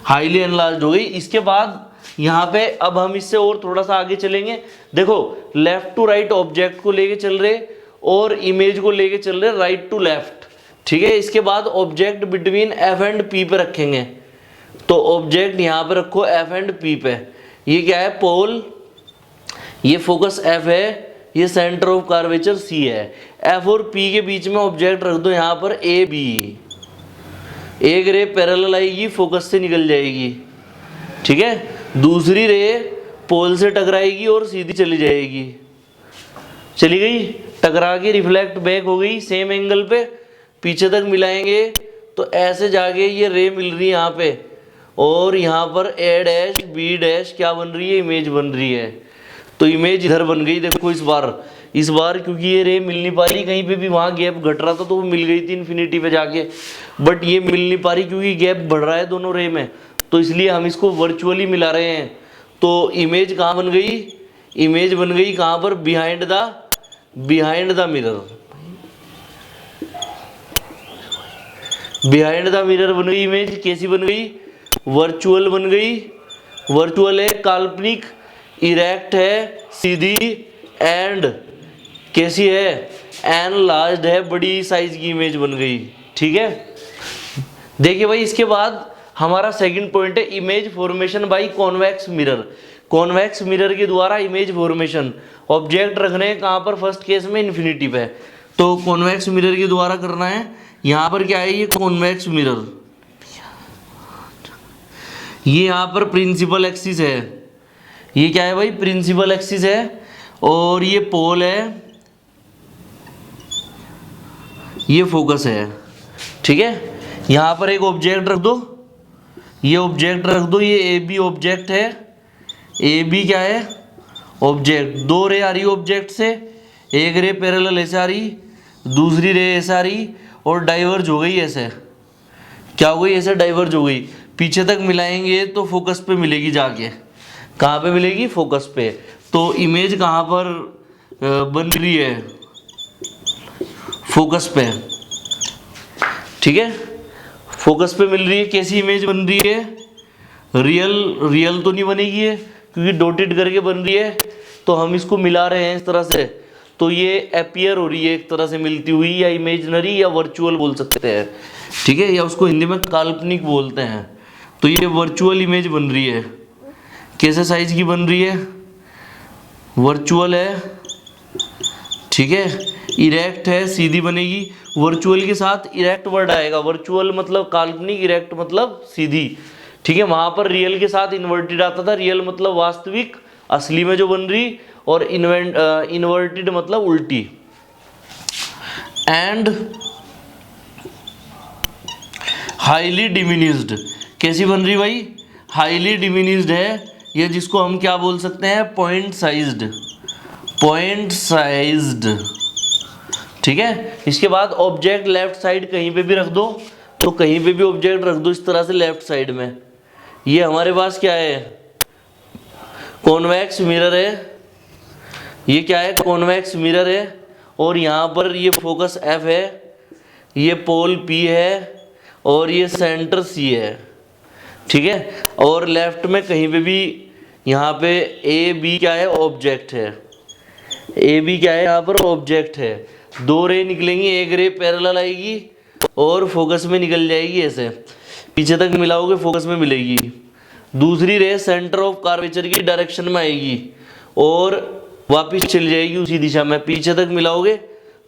हाईली एनलार्ज्ड हो गई। इसके बाद यहाँ पे अब हम इससे और थोड़ा सा आगे चलेंगे। देखो लेफ्ट टू राइट ऑब्जेक्ट को लेके चल रहे और इमेज को लेके चल रहे राइट टू लेफ्ट, ठीक है। इसके बाद object between F and P पे रखेंगे, तो ऑब्जेक्ट यहाँ पे रखो एफ एंड पी पे। ये क्या है, पोल, ये फोकस एफ है, ये सेंटर ऑफ कर्वेचर सी है। एफ और पी के बीच में ऑब्जेक्ट रख दो यहाँ पर ए बी, एक रे पैरेलल आएगी, फोकस से निकल जाएगी, ठीक है। दूसरी रे पोल से टकराएगी और सीधी चली जाएगी, चली गई, टकरा के रिफ्लेक्ट बैक हो गई सेम एंगल पे, पीछे तक मिलाएंगे तो ऐसे जाके ये रे मिल रही है यहाँ पे, और यहाँ पर ए डैश बी डैश क्या बन रही है, इमेज बन रही है। तो इमेज इधर बन गई, देखो इस बार क्योंकि ये रे मिल नहीं पा रही, कहीं पे भी वहाँ गैप घट रहा था तो वो मिल गई थी इन्फिनिटी पे जाके, बट ये मिल नहीं पा रही क्योंकि गैप बढ़ रहा है दोनों रे में, तो इसलिए हम इसको वर्चुअली मिला रहे हैं। तो इमेज कहाँ बन गई, इमेज बन गई कहाँ पर, behind the mirror, behind the mirror बन गई इमेज। कैसी बन गई, वर्चुअल बन गई। वर्चुअल है, काल्पनिक, इरेक्ट है, सीधी, एंड कैसी है, एनलार्ज्ड है, बड़ी साइज की इमेज बन गई, ठीक है। देखिए भाई इसके बाद हमारा सेकंड पॉइंट है image formation by convex mirror. Convex mirror के द्वारा इमेज फॉर्मेशन, ऑब्जेक्ट रखने हैं कहाँ पर, फर्स्ट केस में इन्फिनिटी पे, तो कॉन्वेक्स मिरर के द्वारा करना है। यहाँ पर क्या है, ये कॉन्वेक्स मिरर, ये यहाँ पर प्रिंसिपल एक्सिस है, ये क्या है भाई, प्रिंसिपल एक्सिस है, और ये पोल है, ये फोकस है, ठीक है। यहाँ पर एक ऑब्जेक्ट रख दो, ये ऑब्जेक्ट रख दो, ये ए बी ऑब्जेक्ट है, ए बी क्या है, ऑब्जेक्ट। दो रे आ रही ऑब्जेक्ट से, एक रे पैरेलल ऐसे आ रही, दूसरी रे ऐसे आ रही, और डाइवर्ज हो गई ऐसे, क्या हो गई, ऐसे डाइवर्ज हो गई। पीछे तक मिलाएंगे तो फोकस पे मिलेगी जाके, कहाँ पे मिलेगी, फोकस पे। तो इमेज कहाँ पर बन रही है, फोकस पे, ठीक है, फोकस पे मिल रही है। कैसी इमेज बन रही है, रियल तो नहीं बनेगी है क्योंकि डॉटेड करके बन रही है, तो हम इसको मिला रहे हैं इस तरह से, तो ये अपीयर हो रही है एक तरह से मिलती हुई, या इमेजनरी या वर्चुअल बोल सकते हैं, ठीक है, या उसको हिंदी में काल्पनिक बोलते हैं। तो ये वर्चुअल इमेज बन रही है। कैसे साइज की बन रही है, वर्चुअल है, ठीक है, इरेक्ट है, सीधी बनेगी। वर्चुअल के साथ इरेक्ट वर्ड आएगा, वर्चुअल मतलब काल्पनिक, इरेक्ट मतलब सीधी, ठीक है। वहां पर रियल के साथ इन्वर्टेड आता था, रियल मतलब वास्तविक, असली में जो बन रही, और इन्वर्टेड मतलब उल्टी। एंड हाईली डिमिनिश्ड, कैसी बन रही भाई, हाईली डिमिनिश्ड है, ये जिसको हम क्या बोल सकते हैं, पॉइंट साइज्ड, पॉइंट साइज्ड, ठीक है। इसके बाद ऑब्जेक्ट लेफ्ट साइड कहीं पे भी रख दो, तो कहीं पे भी ऑब्जेक्ट रख दो इस तरह से लेफ्ट साइड में। ये हमारे पास क्या है, कॉन्वेक्स मिरर है, ये क्या है, कॉन्वेक्स मिरर है, और यहाँ पर ये फोकस एफ है, ये पोल पी है, और ये सेंटर सी है, ठीक है। और लेफ्ट में कहीं पे भी यहाँ पे ए बी क्या है, ऑब्जेक्ट है, ए बी क्या है यहाँ पर, ऑब्जेक्ट है। दो रे निकलेंगी, एक रे पैरेलल आएगी और फोकस में निकल जाएगी, ऐसे पीछे तक मिलाओगे फोकस में मिलेगी। दूसरी रे सेंटर ऑफ कर्वेचर की डायरेक्शन में आएगी और वापस चली जाएगी उसी दिशा में, पीछे तक मिलाओगे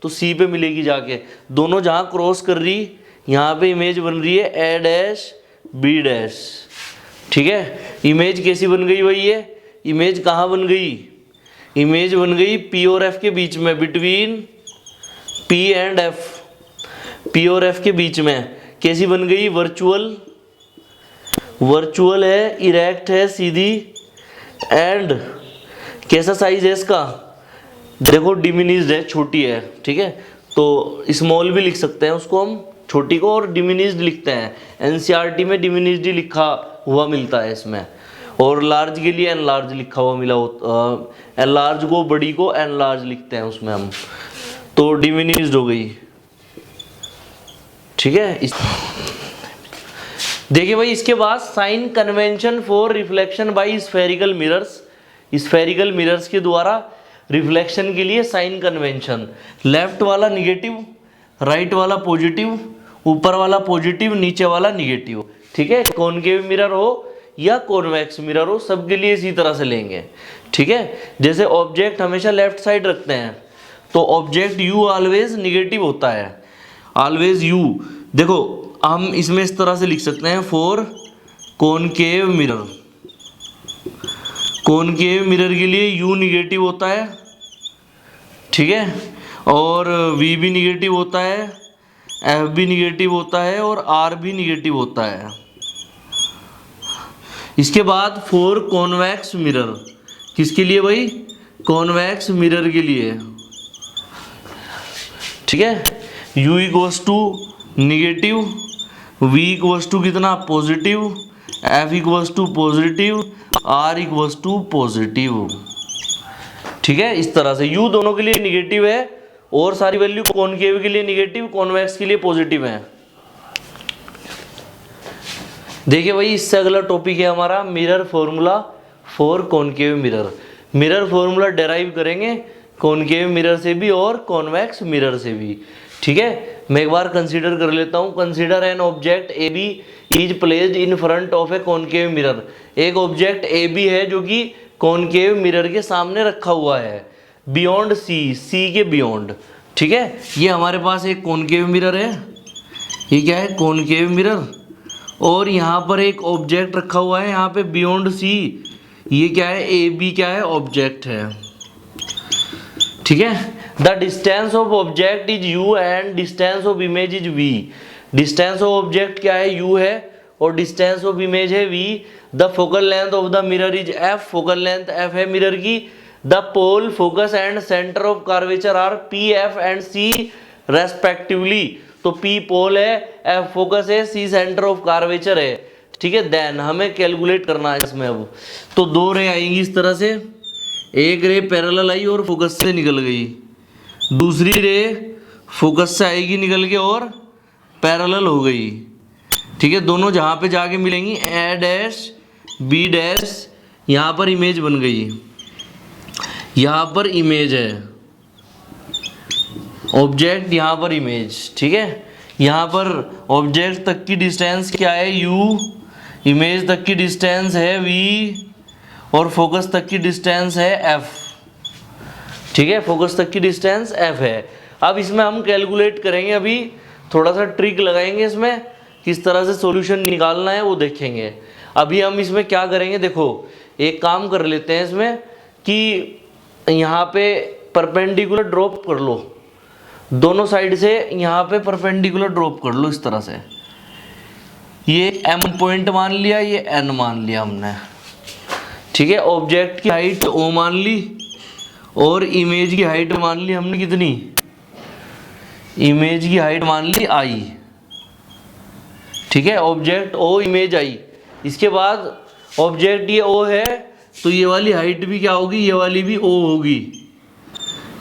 तो सी पे मिलेगी जाके। दोनों जहाँ क्रॉस कर रही यहाँ पे इमेज बन रही है ए डैश बी डैश, ठीक है। इमेज कैसी बन गई भाई, ये इमेज कहाँ बन गई, इमेज बन गई पी और एफ के बीच में, between P and F, P और एफ के बीच में। कैसी बन गई, वर्चुअल, वर्चुअल है, इरेक्ट है, सीधी, एंड कैसा साइज है इसका, देखो डिमिनिश्ड है, छोटी है, ठीक है। तो स्मॉल भी लिख सकते हैं उसको हम, छोटी को, और डिमिनिश्ड लिखते हैं। एनसीईआरटी में डिमिनिश्ड ही लिखा हुआ मिलता है इसमें, और लार्ज के लिए एनलार्ज लिखा हुआ मिला हो, एनलार्ज को, बड़ी को एनलार्ज लिखते हैं उसमें हम, तो डिमिनिश्ड हो गई, ठीक है। देखिए भाई, इसके बाद sign convention for reflection by spherical mirrors, spherical mirrors के द्वारा रिफ्लेक्शन के लिए साइन कन्वेंशन। लेफ्ट वाला निगेटिव, राइट वाला पॉजिटिव, ऊपर वाला पॉजिटिव, नीचे वाला निगेटिव, ठीक है। कॉनकेव मिरर हो या कॉन्वेक्स मिरर हो, सबके लिए इसी तरह से लेंगे, ठीक है। जैसे ऑब्जेक्ट हमेशा लेफ्ट साइड रखते हैं तो ऑब्जेक्ट यू ऑलवेज निगेटिव होता है, ऑलवेज यू। देखो हम इसमें इस तरह से लिख सकते हैं, for concave mirror, concave mirror के लिए यू निगेटिव होता है, ठीक है, और वी भी निगेटिव होता है, एफ भी निगेटिव होता है, और आर भी निगेटिव होता है। इसके बाद फॉर कॉन्वेक्स मिरर, किसके लिए भाई, कॉन्वेक्स मिरर के लिए, ठीक है। U equals to negative, V equals to कितना, positive, F equals to positive, R equals to positive, ठीक है। इस तरह से U दोनों के लिए निगेटिव है और सारी वैल्यू कॉनकेव के लिए निगेटिव, कॉन्वेक्स के लिए पॉजिटिव है। देखिए भाई, इससे अगला टॉपिक है हमारा mirror formula for concave mirror. Mirror formula derive करेंगे कॉनकेव मिरर से भी और कॉन्वेक्स मिरर से भी, ठीक है। मैं एक बार कंसीडर कर लेता हूँ। Consider an object A B is placed in front of a concave mirror. एक ऑब्जेक्ट ए बी है जो कि कॉनकेव मिरर के सामने रखा हुआ है, बियॉन्ड सी, सी के बियॉन्ड, ठीक है। ये हमारे पास एक कॉनकेव मिरर है, ये क्या है, कॉनकेव मिरर, और यहाँ पर एक ऑब्जेक्ट रखा हुआ है यहाँ पे बियॉन्ड सी, ये क्या है, ए बी क्या है, ऑब्जेक्ट है, ठीक है। The distance of object is u and distance of image is v। Distance of object क्या है, u है, और डिस्टेंस ऑफ इमेज है v। The focal length of the mirror is f, focal length f है mirror की। The pole, focus and centre of curvature are p, f and c respectively. तो p pole है, f focus है, c centre of curvature है, ठीक है। Then हमें calculate करना है इसमें अब। तो दो रे आएंगी इस तरह से, एक रे पैरेलल आई और फोकस से निकल गई, दूसरी रे फोकस से आएगी निकल के और पैरेलल हो गई, ठीक है। दोनों जहाँ पे जाके मिलेंगी ए डैश बी डैश, यहाँ पर इमेज बन गई, यहाँ पर इमेज है, ऑब्जेक्ट यहाँ पर इमेज, ठीक है। यहाँ पर ऑब्जेक्ट तक की डिस्टेंस क्या है, u, इमेज तक की डिस्टेंस है v, और फोकस तक की डिस्टेंस है f, ठीक है। फोकस तक की डिस्टेंस f है। अब इसमें हम कैलकुलेट करेंगे, अभी थोड़ा सा ट्रिक लगाएंगे इसमें, किस तरह से सॉल्यूशन निकालना है वो देखेंगे। अभी हम इसमें क्या करेंगे, देखो एक काम कर लेते हैं इसमें कि यहाँ पे परपेंडिकुलर ड्रॉप कर लो, दोनों साइड से यहाँ पे परपेंडिकुलर ड्रॉप कर लो इस तरह से। ये m पॉइंट मान लिया, ये n मान लिया हमने, ठीक है। ऑब्जेक्ट की हाइट o मान ली और इमेज की हाइट मान ली हमने कितनी, इमेज की हाइट मान ली i, ठीक है। Object o, image i। इसके बाद ऑब्जेक्ट ये o है तो ये वाली हाइट भी क्या होगी, ये वाली भी o होगी,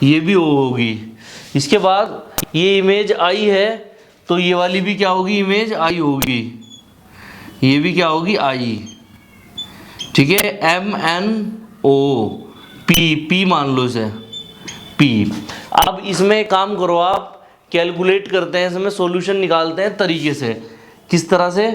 ये भी o होगी। इसके बाद ये इमेज i है तो ये वाली भी क्या होगी, इमेज i होगी, ये भी क्या होगी आई, ठीक है। MnO पी मान लो इसे पी। अब इसमें एक काम करो, आप कैलकुलेट करते हैं, इसमें सॉल्यूशन निकालते हैं तरीके से। किस तरह से,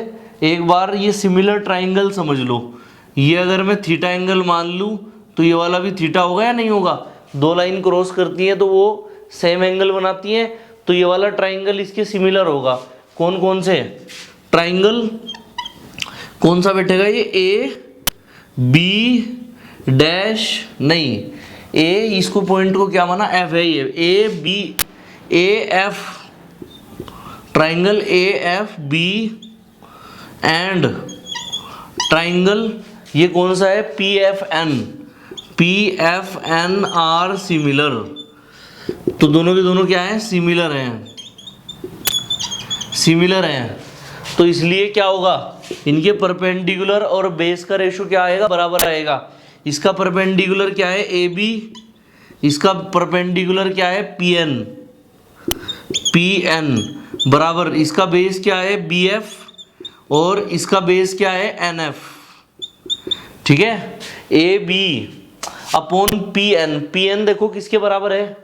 एक बार ये सिमिलर ट्राइंगल समझ लो। ये अगर मैं थीटा एंगल मान लूँ तो ये वाला भी थीटा होगा या नहीं होगा, दो लाइन क्रॉस करती हैं तो वो सेम एंगल बनाती हैं, तो ये वाला ट्राइंगल इसके सिमिलर होगा। कौन कौन से ट्राइंगल, कौन सा बैठेगा, ये ए बी डैश नहीं, ए इसको पॉइंट को क्या माना, एफ है, ये A B A F, triangle A F B and triangle ये कौन सा है, P F N are similar. तो दोनों के दोनों क्या है, सिमिलर हैं, सिमिलर हैं। तो इसलिए क्या होगा, इनके परपेंडिकुलर और बेस का रेशो क्या आएगा, बराबर आएगा। इसका परपेंडिकुलर क्या है, ए बी, इसका परपेंडिकुलर क्या है, पी एन बराबर, इसका बेस क्या है, बी एफ, और इसका बेस क्या है, एन एफ, ठीक है। A B upon P N देखो किसके बराबर है,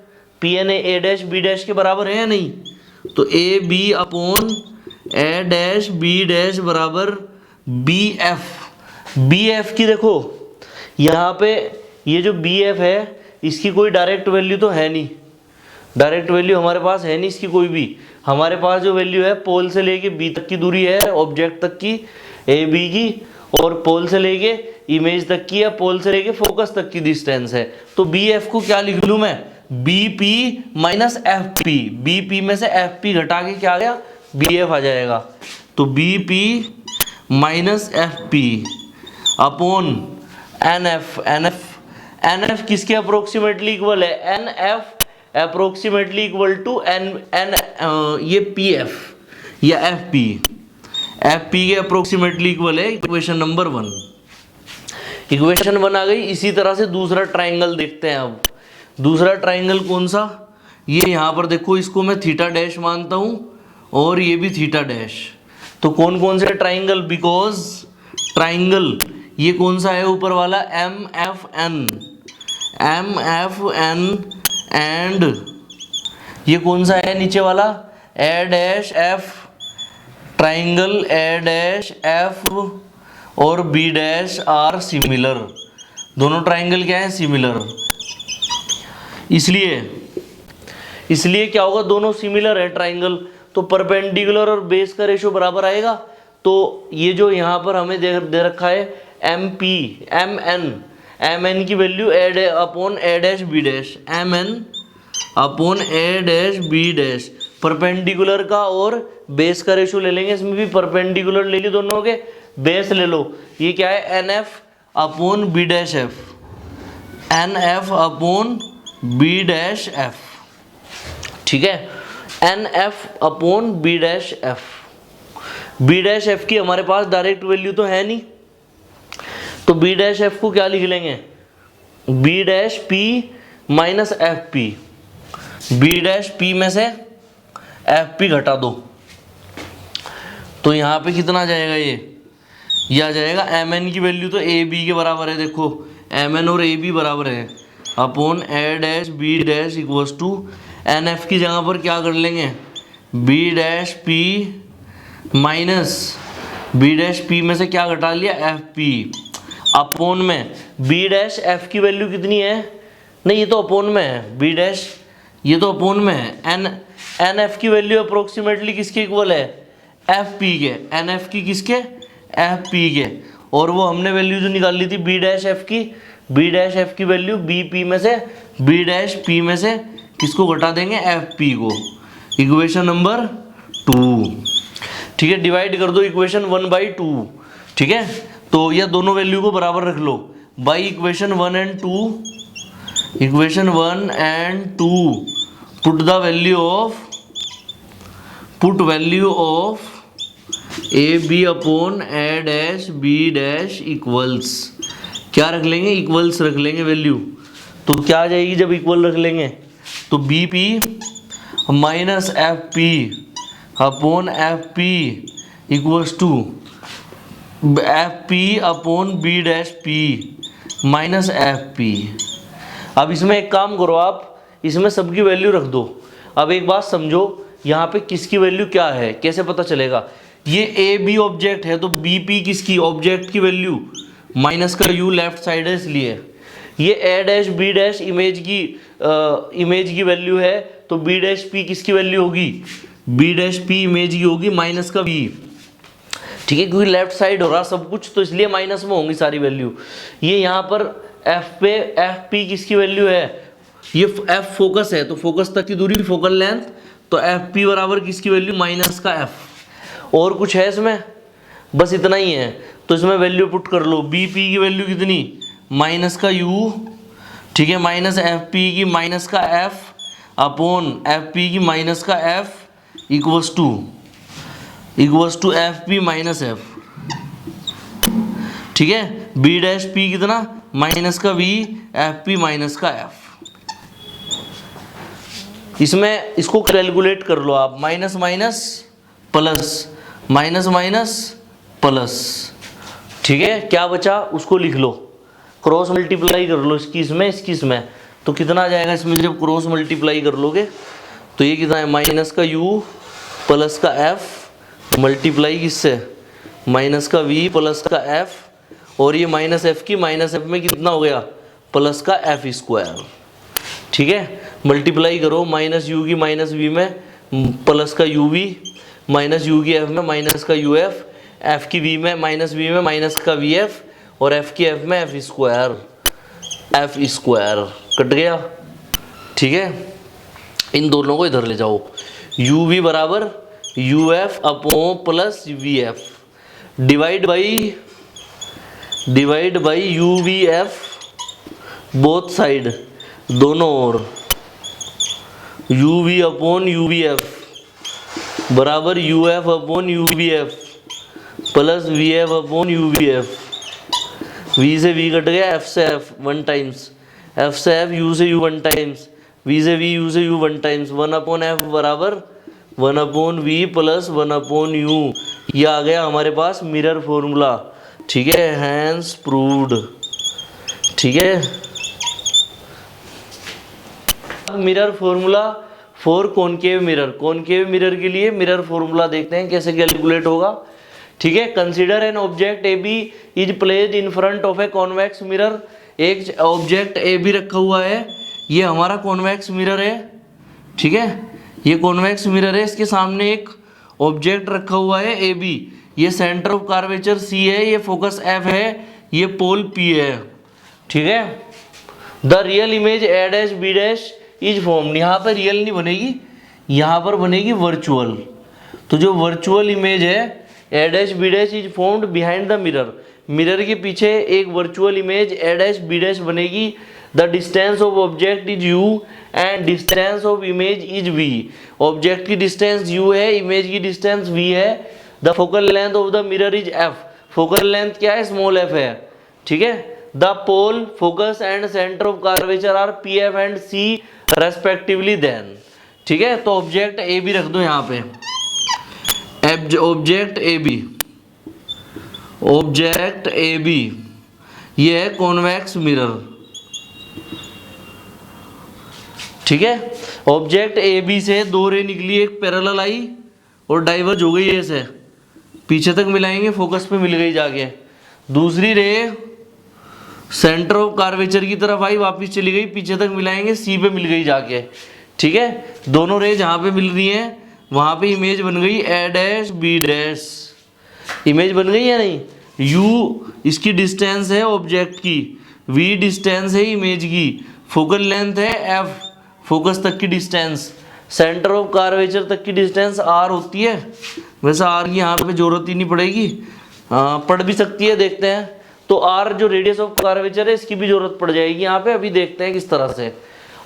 P N A dash B dash के बराबर है या नहीं, तो A B upon A dash B dash बराबर बी एफ की देखो यहाँ पे ये जो बी एफ है इसकी कोई डायरेक्ट वैल्यू तो है नहीं, डायरेक्ट वैल्यू हमारे पास है नहीं इसकी कोई भी। हमारे पास जो वैल्यू है पोल से लेके बी तक की दूरी है ऑब्जेक्ट तक की, ए बी की, और पोल से लेके इमेज तक की या पोल से लेके फोकस तक की डिस्टेंस है। तो बी एफ को क्या लिख लूँ मैं, B P minus F P, B P में से एफ पी घटा के क्या आ गया, बी एफ आ जाएगा। तो B P minus F P upon N F किसके अप्रोक्सीमेटली इक्वल है, N F approximately equal to N ये पी एफ या एफ पी के अप्रोक्सीमेटली इक्वल है। इक्वेशन नंबर 1, इक्वेशन 1 आ गई। इसी तरह से दूसरा ट्राइंगल देखते हैं। अब दूसरा ट्राइंगल कौन सा, ये यहाँ पर देखो, इसको मैं थीटा डैश मानता हूँ और ये भी थीटा डैश। तो कौन कौन से ट्राइंगल, बिकॉज ट्राइंगल ये कौन सा है ऊपर वाला, एम एफ एन एंड ये कौन सा है नीचे वाला, A dash F, triangle A dash F और बी डैश आर सिमिलर। दोनों ट्राइंगल क्या है, सिमिलर। इसलिए क्या होगा, दोनों सिमिलर है ट्राइंगल, तो परपेंडिकुलर और बेस का रेशो बराबर आएगा। तो ये जो यहाँ पर हमें दे रखा है एम एन की value upon A dash B dash, M N upon A dash B dash, perpendicular का और बेस का रेशो ले लेंगे। इसमें भी परपेंडिकुलर ले ली दोनों के, बेस ले लो। ये क्या है, N F upon B dash F, N F upon B dash F, ठीक है। N F upon B dash F, B dash F की हमारे पास डायरेक्ट वैल्यू तो है नहीं, तो बी डैश एफ को क्या लिख लेंगे, B dash P minus F P, B dash P में से एफ पी घटा दो, तो यहाँ पे कितना आ जाएगा, ये आ जाएगा एम एन की वैल्यू तो ए बी के बराबर है। देखो एम एन और ए बी बराबर है, upon A dash B dash equals to N F की जगह पर क्या कर लेंगे, B dash P minus B dash P में से क्या घटा लिया, एफ पी, अपॉन में बी डैश एफ की वैल्यू कितनी है, नहीं ये तो अपॉन में है, बी डैश ये तो अपॉन में है, एन एफ की वैल्यू अप्रोक्सीमेटली किसके इक्वल है, एफ पी के, एन एफ की किसके, एफ पी के, और वो हमने वैल्यू जो निकाल ली थी बी डैश एफ की, बी डैश एफ की वैल्यू बी पी में से बी डैश पी में से किसको घटा देंगे, एफ पी को। इक्वेशन नंबर 2, ठीक है। डिवाइड कर दो इक्वेशन 1/2, ठीक है। तो ये दोनों वैल्यू को बराबर रख लो by equation 1 and 2, equation 1 and 2 put the value of A B upon A dash B dash equals, क्या रख लेंगे, इक्वल्स रख लेंगे वैल्यू। तो क्या आ जाएगी जब इक्वल रख लेंगे, तो B P minus F P upon F P equals to F P upon B dash P minus F P. अब इसमें एक काम करो, आप इसमें सबकी वैल्यू रख दो। अब एक बात समझो, यहाँ पे किसकी वैल्यू क्या है कैसे पता चलेगा? ये ए बी ऑब्जेक्ट है तो बी पी किसकी ऑब्जेक्ट की वैल्यू, माइनस का यू लेफ्ट साइड है इसलिए। ये ए डैश बी डैश इमेज की वैल्यू है तो बी डैश पी किसकी वैल्यू होगी, बी डैश पी इमेज की होगी माइनस का वी। ठीक है, क्योंकि लेफ्ट साइड हो रहा सब कुछ तो इसलिए माइनस में होंगी सारी वैल्यू। ये यहाँ पर एफ पी किसकी वैल्यू है, ये एफ फोकस है तो फोकस तक की दूरी फोकल लेंथ, तो एफ पी बराबर किसकी वैल्यू माइनस का एफ। और कुछ है इसमें? बस इतना ही है। तो इसमें वैल्यू पुट कर लो, बी पी की वैल्यू कितनी, माइनस का यू, ठीक है, माइनस एफ पी की माइनस का एफ अपॉन एफ पी की माइनस का F equals to F P minus F. ठीक है, बी डैश पी कितना, माइनस का वी एफ पी माइनस का एफ। इसमें इसको कैलकुलेट कर लो आप, minus minus plus, minus minus plus. ठीक है, क्या बचा उसको लिख लो, क्रॉस मल्टीप्लाई कर लो इसकी इसमें, तो कितना आ जाएगा इसमें जब क्रॉस मल्टीप्लाई कर लोगे तो ये कितना है, माइनस का यू प्लस का एफ मल्टीप्लाई किससे, माइनस का वी प्लस का एफ, और ये माइनस एफ की माइनस एफ में कितना हो गया, प्लस का एफ स्क्वायर। ठीक है, मल्टीप्लाई करो माइनस यू की माइनस वी में प्लस का यू वी, माइनस यू की एफ में माइनस का यू एफ, एफ की वी में माइनस का वी एफ, और एफ की एफ में एफ स्क्वायर कट गया। ठीक है, इन दोनों को इधर ले जाओ, यू वी बराबर U F upon plus V F divide by you V F both side, दोनों ओर, you we upon U V F बराबर U F upon U V F plus V F upon U V F. V से V cut गया, F से F one times, F से F, U से U one times, V से V, U से U one times, one upon F बराबर one upon V plus one upon U. ये आ गया हमारे पास मिरर फॉर्मूला। ठीक है, हैंस प्रूव्ड। ठीक है, mirror formula for concave mirror के लिए मिरर फॉर्मूला देखते हैं कैसे कैलकुलेट होगा। ठीक है, consider an object A B is placed in front of a convex mirror. एक ऑब्जेक्ट ए बी रखा हुआ है, ये हमारा कॉन्वेक्स मिरर है। ठीक है, ये कॉन्वेक्स मिरर है, इसके सामने एक ऑब्जेक्ट रखा हुआ है ए बी, ये सेंटर ऑफ कर्वेचर सी है, ये फोकस एफ है, ये पोल पी है। ठीक है, the real image A dash B dash is formed. यहाँ पर रियल नहीं बनेगी, यहाँ पर बनेगी वर्चुअल। तो जो वर्चुअल इमेज है A dash B dash is formed behind the mirror, mirror के पीछे एक virtual image A dash B dash बनेगी। The distance of object is U and distance of image is V. Object की distance U है, image की distance V है। The focal length of the mirror is F, focal length क्या है, small F है। ठीक है, the pole, focus and centre of curvature are P F and C respectively then. ठीक है, तो ऑब्जेक्ट ए बी रख दो यहाँ पे, ऑब्जेक्ट ए बी ये है कॉन्वेक्स मिरर। ठीक है, ऑब्जेक्ट ए बी से दो रे निकली, एक पैरेलल आई और डाइवर्ज हो गई ऐसे, पीछे तक मिलाएंगे, फोकस पे मिल गई जाके। दूसरी रे सेंटर ऑफ कर्वेचर की तरफ आई, वापस चली गई, पीछे तक मिलाएंगे, सी पे मिल गई जाके। ठीक है, दोनों रे जहाँ पे मिल रही हैं वहाँ पे इमेज बन गई ए डैश बी डैश। इमेज बन गई या नहीं? यू इसकी डिस्टेंस है ऑब्जेक्ट की, वी डिस्टेंस है इमेज की, फोकल लेंथ है एफ, फोकस तक की डिस्टेंस, सेंटर ऑफ कर्वेचर तक की डिस्टेंस आर होती है। वैसे आर की यहाँ पे जरूरत ही नहीं पड़ेगी, पड़ भी सकती है, देखते हैं। तो आर जो रेडियस ऑफ कर्वेचर है इसकी भी जरूरत पड़ जाएगी यहाँ पे, अभी देखते हैं किस तरह से।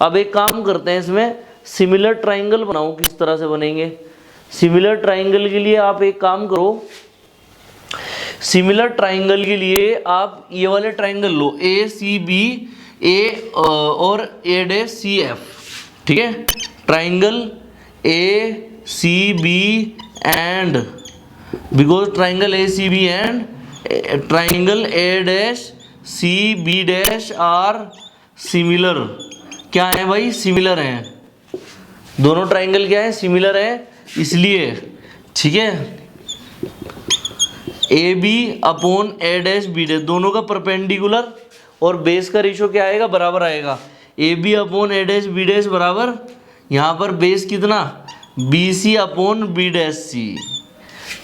अब एक काम करते हैं, इसमें सिमिलर ट्राइंगल बनाओ, किस तरह से बनेंगे। सिमिलर ट्राइंगल के लिए आप एक काम करो, सिमिलर ट्राइंगल के लिए आप ये वाले ट्राइंगल लो, ए सी बी ए और ए डे सी एफ। ठीक है, triangle A C B and, because triangle A C B and triangle A dash C B dash are similar. क्या है भाई? सिमिलर हैं। दोनों ट्राइंगल क्या है? सिमिलर है, इसलिए ठीक है A B upon A dash B dash दोनों का परपेंडिकुलर और बेस का रेशो क्या आएगा? बराबर आएगा। A B upon A dash B dash बराबर, यहाँ पर बेस कितना? B C upon B dash C.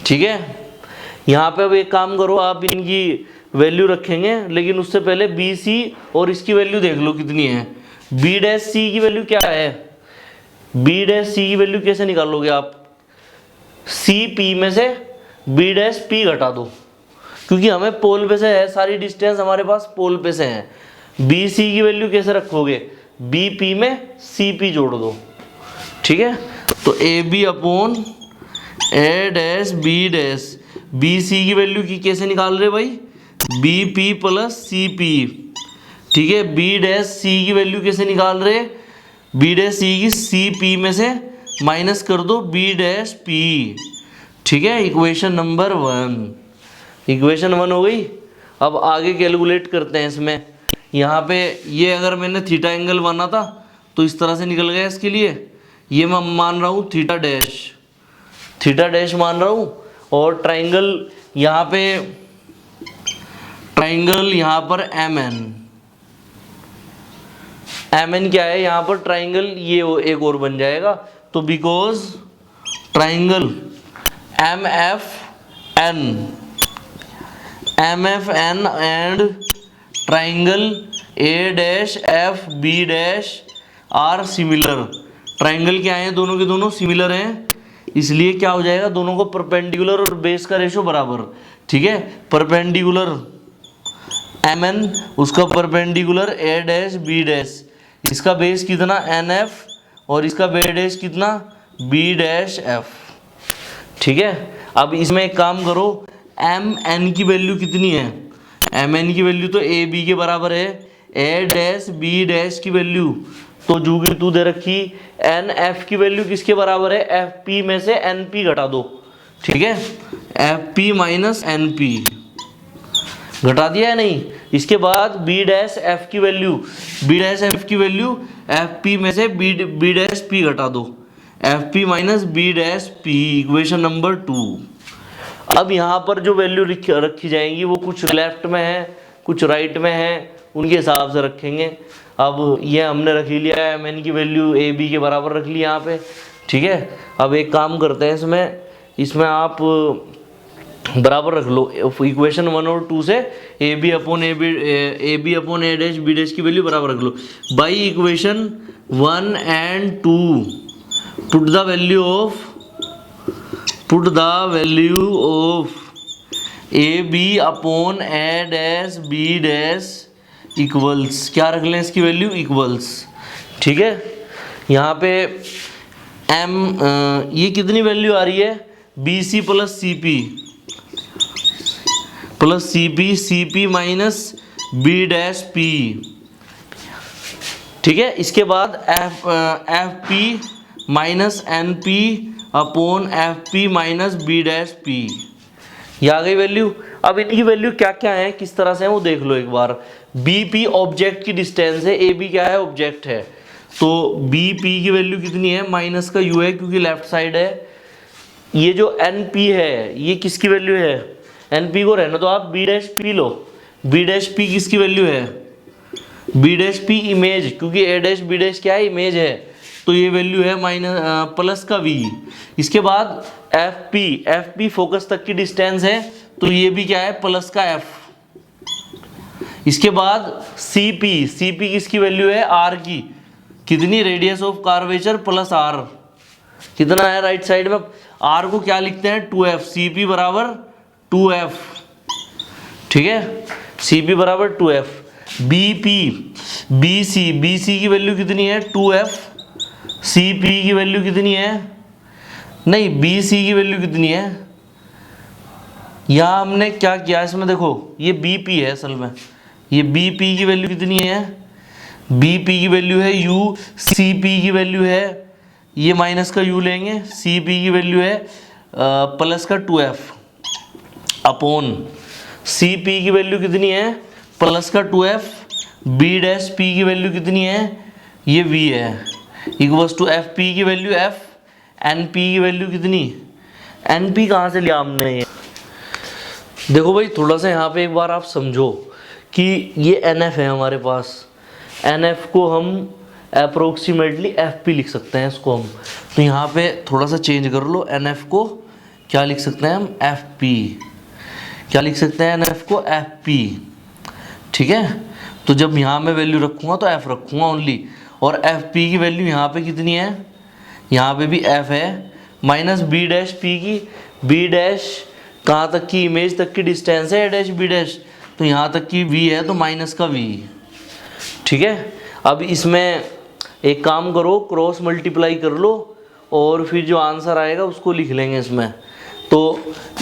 ठीक है, यहाँ पे अब एक काम करो, आप इनकी वैल्यू रखेंगे, लेकिन उससे पहले बी सी और इसकी वैल्यू देख लो कितनी है। बी डैश सी की वैल्यू क्या है? बी डैश सी की वैल्यू कैसे निकालोगे आप? सी पी में से बी डैश पी घटा दो, क्योंकि हमें पोल पे से है, सारी डिस्टेंस हमारे पास पोल पे से है। बी सी की वैल्यू कैसे रखोगे? बी पी में सी पी जोड़ दो। ठीक है, तो A B upon A dash B dash, B C की वैल्यू की कैसे निकाल रहे भाई? B P plus C P. ठीक है, बी डैश सी की वैल्यू कैसे निकाल रहे? बी डैश सी की सी पी में से माइनस कर दो बी डैश पी। ठीक है, इक्वेशन नंबर 1। इक्वेशन 1 हो गई। अब आगे कैलकुलेट करते हैं इसमें। यहाँ पे ये अगर मैंने थीटा एंगल माना था तो इस तरह से निकल गया। इसके लिए ये मैं मान रहा हूँ थीटा डैश मान रहा हूँ, और ट्राइंगल यहाँ पर एम एन क्या है? यहाँ पर ट्राइंगल ये एक और बन जाएगा, तो because triangle M F N and triangle A dash F B dash are similar. Triangle क्या है? दोनों के दोनों सिमिलर हैं, इसलिए क्या हो जाएगा? दोनों को परपेंडिकुलर और बेस का रेशो बराबर। ठीक है, परपेंडिकुलर एम एन, उसका perpendicular A dash B dash, इसका बेस कितना? एन एफ, और इसका बे डैश कितना? B dash F. ठीक है, अब इसमें एक काम करो, एम एन की वैल्यू कितनी है? एम एन की वैल्यू तो ए बी के बराबर है। ए डैश बी डैश की वैल्यू तो जू की तू दे रखी। एन एफ की वैल्यू किसके बराबर है? एफ पी में से एन पी घटा दो। ठीक है, F P minus N P घटा दिया है नहीं? इसके बाद बी डैश एफ की वैल्यू एफ पी में से बी डैश पी घटा दो। F P minus B dash P, equation number 2। अब यहाँ पर जो वैल्यू रखी जाएंगी वो कुछ लेफ्ट में है, कुछ राइट में है, उनके हिसाब से रखेंगे। अब ये हमने रख ही लिया है, एम एन की वैल्यू ए बी के बराबर रख ली यहाँ पे। ठीक है, अब एक काम करते हैं, इसमें आप बराबर रख लो इक्वेशन 1 और 2 से A B upon A dash B dash की वैल्यू बराबर रख लो। By equation 1 and 2 put the value of A B upon A dash B dash equals, क्या रख लें इसकी वैल्यू? इक्वल्स। ठीक है, यहाँ पे ये कितनी वैल्यू आ रही है? B C plus C P minus B dash P. ठीक है, इसके बाद F P minus N P upon F P minus B dash P. ये आ गई वैल्यू। अब इनकी वैल्यू क्या क्या है, किस तरह से है वो देख लो एक बार। बी पी ऑब्जेक्ट की डिस्टेंस है, ए बी क्या है? ऑब्जेक्ट है। तो बी पी की वैल्यू कितनी है? माइनस का यू है क्योंकि लेफ्ट साइड है। ये जो एन पी है ये किसकी वैल्यू है? एन पी को रहना तो आप B dash P low. B dash P किसकी वैल्यू है? बी डैश पी इमेज, क्योंकि ए डैश बी डैश क्या है? इमेज है, तो ये वैल्यू है माइनस प्लस का वी। इसके बाद एफ पी फोकस तक की डिस्टेंस है, तो ये भी क्या है? प्लस का एफ। इसके बाद सी पी किसकी वैल्यू है? आर की। कितनी? Radius of curvature plus R. कितना है राइट साइड में? आर को क्या लिखते हैं? 2f। सी पी बराबर 2f। ठीक है, सी पी बराबर 2f। बी सी की वैल्यू कितनी है? 2f। सी पी की वैल्यू कितनी है? नहीं, बी सी की वैल्यू कितनी है? यहाँ हमने क्या किया इसमें देखो, ये बी पी है असल में। ये बी पी की वैल्यू कितनी है? बी पी की वैल्यू है u, सी पी की वैल्यू है, ये माइनस का u लेंगे, सी पी की वैल्यू है प्लस का 2f अपॉन सी पी की वैल्यू कितनी है प्लस का 2f, बी डैश पी की वैल्यू कितनी है ये v है, इक्वल्स टू एफ पी की वैल्यू f, एन पी की वैल्यू कितनी, एन पी कहाँ से लिया हमने ये। देखो भाई थोड़ा सा यहाँ पे एक बार आप समझो कि ये एन एफ है हमारे पास, एन एफ को हम अप्रोक्सीमेटली एफ पी लिख सकते हैं इसको हम, तो यहाँ पे थोड़ा सा चेंज कर लो, एन एफ को क्या लिख सकते हैं हम एफ पी, क्या लिख सकते हैं एन एफ को एफ पी, ठीक है। तो जब यहाँ मैं वैल्यू रखूँगा तो एफ रखूँगा ओनली, और एफ पी की वैल्यू यहाँ पे कितनी है, यहाँ पे भी एफ है, माइनस बी डैश पी की, बी डैश कहाँ तक की इमेज तक की डिस्टेंस है डैश बी डैश, तो यहाँ तक की v है तो माइनस का v, ठीक है। अब इसमें एक काम करो, क्रॉस मल्टीप्लाई कर लो और फिर जो आंसर आएगा उसको लिख लेंगे इसमें। तो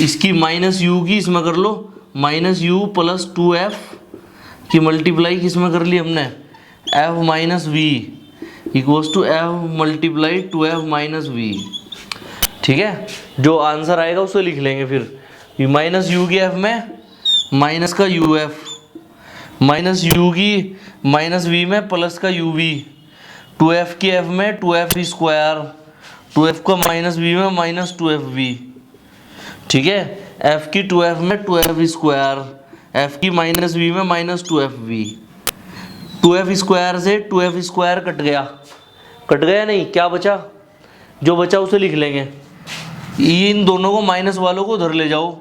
इसकी माइनस यू की इसमें कर लो, माइनस यू प्लस 2f की मल्टीप्लाई किसमें कर ली हमने, f minus V equals to f multiply 2f minus V, ठीक है। जो आंसर आएगा उसे लिख लेंगे फिर, माइनस यू की f में माइनस का यू एफ, माइनस यू की माइनस वी में प्लस का यू वी, 2f की f में 2f स्क्वायर, 2f का माइनस वी में माइनस 2f वी, ठीक है। f की 2f में 2f स्क्वायर, f की माइनस वी में minus 2f we, 2f square से 2f स्क्वायर कट गया नहीं, क्या बचा, जो बचा उसे लिख लेंगे। इन दोनों को माइनस वालों को उधर ले जाओ,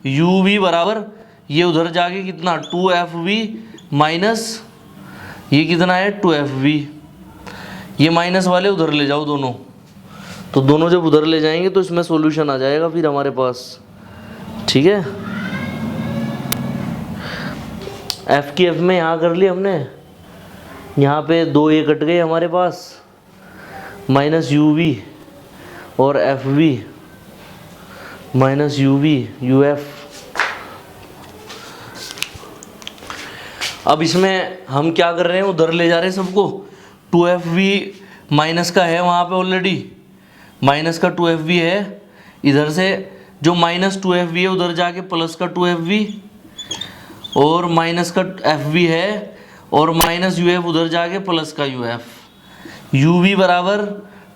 यू वी बराबर ये उधर जाके कितना 2fv माइनस ये कितना है 2fv, ये माइनस वाले उधर ले जाओ दोनों, तो दोनों जब उधर ले जाएंगे तो इसमें सॉल्यूशन आ जाएगा फिर हमारे पास, ठीक है। f की f में यहाँ कर लिया हमने, यहाँ पे 2 a कट गए हमारे पास, माइनस यू वी और F V minus U V U F. अब इसमें हम क्या कर रहे हैं, उधर ले जा रहे हैं सबको, 2fv माइनस का है वहाँ पे ऑलरेडी, माइनस का 2fv है, इधर से जो माइनस 2fv है उधर जाके प्लस का 2fv और माइनस का fv है, और माइनस uf उधर जाके प्लस का uf, uv बराबर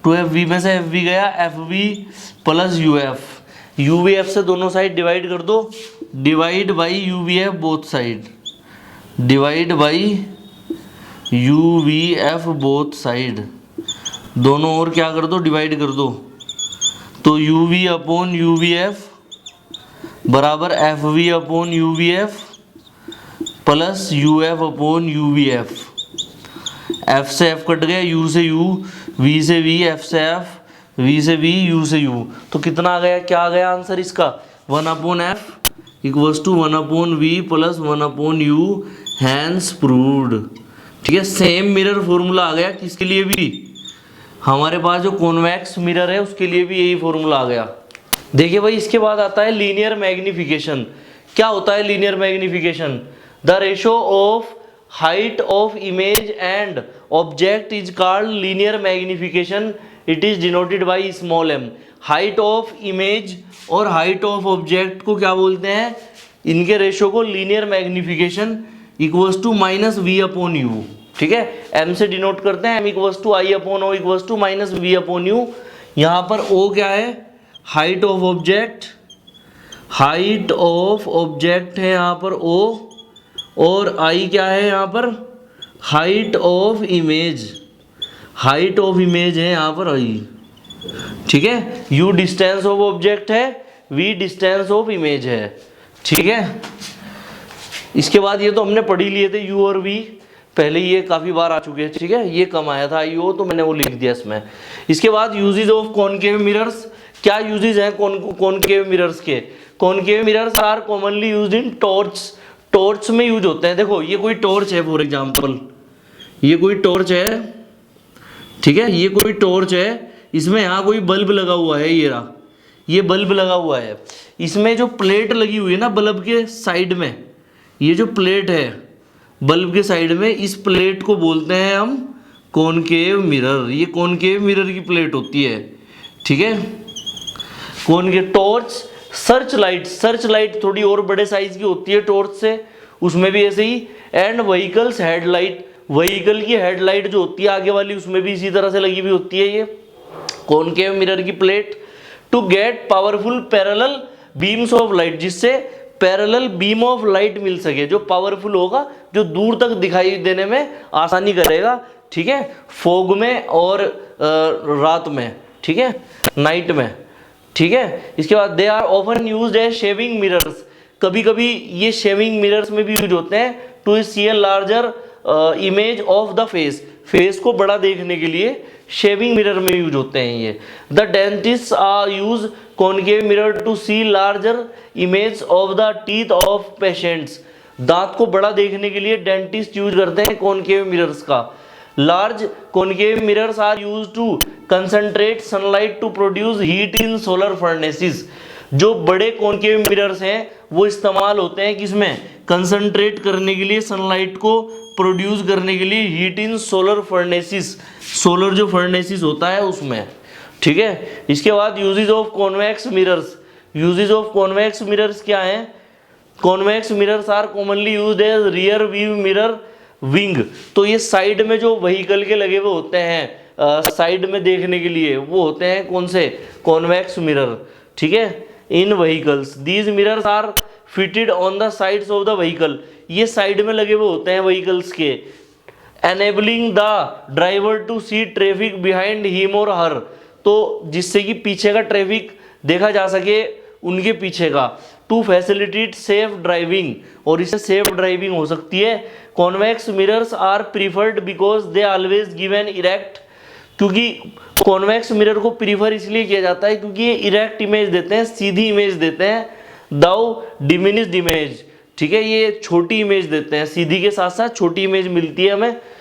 2fv में से fv गया, fv प्लस uf से दोनों साइड डिवाइड कर दो, divide by uvf both side, divide by uvf both side, दोनों और क्या कर दो डिवाइड कर दो, तो uv अपॉन uvf बराबर fv upon uvf plus uf upon uvf, f से f कट गया, u से u, v से v, f से f, v से v, u से u, तो कितना आ गया, क्या आ गया आंसर इसका 1 upon f equals to 1 upon v plus 1 upon u, hence proved, ठीक है। सेम मिरर फॉर्मूला आ गया किसके लिए भी, हमारे पास जो कॉन्वेक्स मिरर है उसके लिए भी यही फॉर्मूला आ गया। देखिए भाई इसके बाद आता है लीनियर मैग्निफिकेशन। क्या होता है linear magnification, the ratio of height of image and object is called linear magnification, it is denoted by small m। Height of image और हाइट ऑफ ऑब्जेक्ट को क्या बोलते हैं, इनके रेशो को linear magnification equals to minus V upon U, ठीक है। m से डिनोट करते हैं, m equals to I upon O equals to minus V upon U. यहाँ पर o क्या है, height of object, height of object है यहाँ पर o, और i क्या है यहाँ पर, height of image, height of image है यहाँ पर i, ठीक है। u डिस्टेंस ऑफ ऑब्जेक्ट है, v डिस्टेंस ऑफ इमेज है, ठीक है। इसके बाद ये तो हमने पढ़ ही लिए थे u और v, पहले ये काफ़ी बार आ चुके हैं, ठीक है। ये कम आया था i o, तो मैंने वो लिख दिया इसमें। इसके बाद यूजेज ऑफ कॉनकेव मिरर्स, क्या यूजेज हैं कॉनकेव मिरर्स के, concave mirrors are commonly used in torch, torch में यूज होते हैं। देखो ये कोई टॉर्च है फॉर एग्जांपल, ये कोई टॉर्च है, ठीक है, ये कोई टॉर्च है, इसमें यहाँ कोई बल्ब लगा हुआ है, ये रहा, ये बल्ब लगा हुआ है, इसमें जो प्लेट लगी हुई है ना बल्ब के साइड में, ये जो प्लेट है बल्ब के साइड में, इस प्लेट को बोलते हैं हम कॉनकेव मिरर, ये कॉनकेव मिरर की प्लेट होती है, ठीक है। कॉनकेव टॉर्च सर्च लाइट थोड़ी और बड़े साइज की होती है टॉर्च से, उसमें भी ऐसे ही। एंड व्हीकल्स हेडलाइट, व्हीकल की हेडलाइट जो होती है आगे वाली उसमें भी इसी तरह से लगी हुई होती है ये कॉनकेव मिरर की plate. To get powerful parallel beams of light, जिससे पैरेलल बीम ऑफ लाइट मिल सके, जो पावरफुल होगा, जो दूर तक दिखाई देने में आसानी करेगा, ठीक है, फॉग में और रात में, ठीक है, नाइट में, ठीक है। इसके बाद they are often used as shaving mirrors, कभी कभी ये शेविंग मिरर्स में भी यूज होते हैं। To see a larger image of the face, face को बड़ा देखने के लिए शेविंग मिरर में यूज होते हैं ये। The dentist are use concave mirror to see larger image of the teeth of patients, दांत को बड़ा देखने के लिए डेंटिस्ट यूज करते हैं कॉनकेव मिरर्स का। Large concave mirrors are use to concentrate sunlight to produce heat in solar furnaces, जो बड़े कॉनकेव मिरर्स हैं वो इस्तेमाल होते हैं किसमें, कंसंट्रेट करने के लिए, सनलाइट को प्रोड्यूस करने के लिए heat in solar furnaces, solar जो फर्नेसेस होता है उसमें, ठीक है। इसके बाद uses of convex mirrors, uses of convex mirrors क्या हैं, convex mirrors are commonly used as rear view mirror wing, तो ये साइड में जो व्हीकल के लगे हुए होते हैं साइड में देखने के लिए, वो होते हैं कौन से, कॉन्वेक्स मिरर, ठीक है, in vehicles. These mirrors are fitted on the sides of the vehicle, ये साइड में लगे हुए होते हैं व्हीकल्स के। Enabling the driver to see traffic behind him और हर, तो जिससे कि पीछे का ट्रैफिक देखा जा सके उनके पीछे का। टू फैसिलिटेट सेफ ड्राइविंग, और इससे सेफ ड्राइविंग हो सकती है। Convex mirrors are preferred because they always give an erect, क्योंकि कॉन्वेक्स मिरर को प्रीफर इसलिए किया जाता है क्योंकि ये इरेक्ट इमेज देते हैं, सीधी इमेज देते हैं। दाउ डिमिनिश्ड इमेज, ठीक है, ये छोटी इमेज देते हैं, सीधी के साथ साथ छोटी इमेज मिलती है हमें,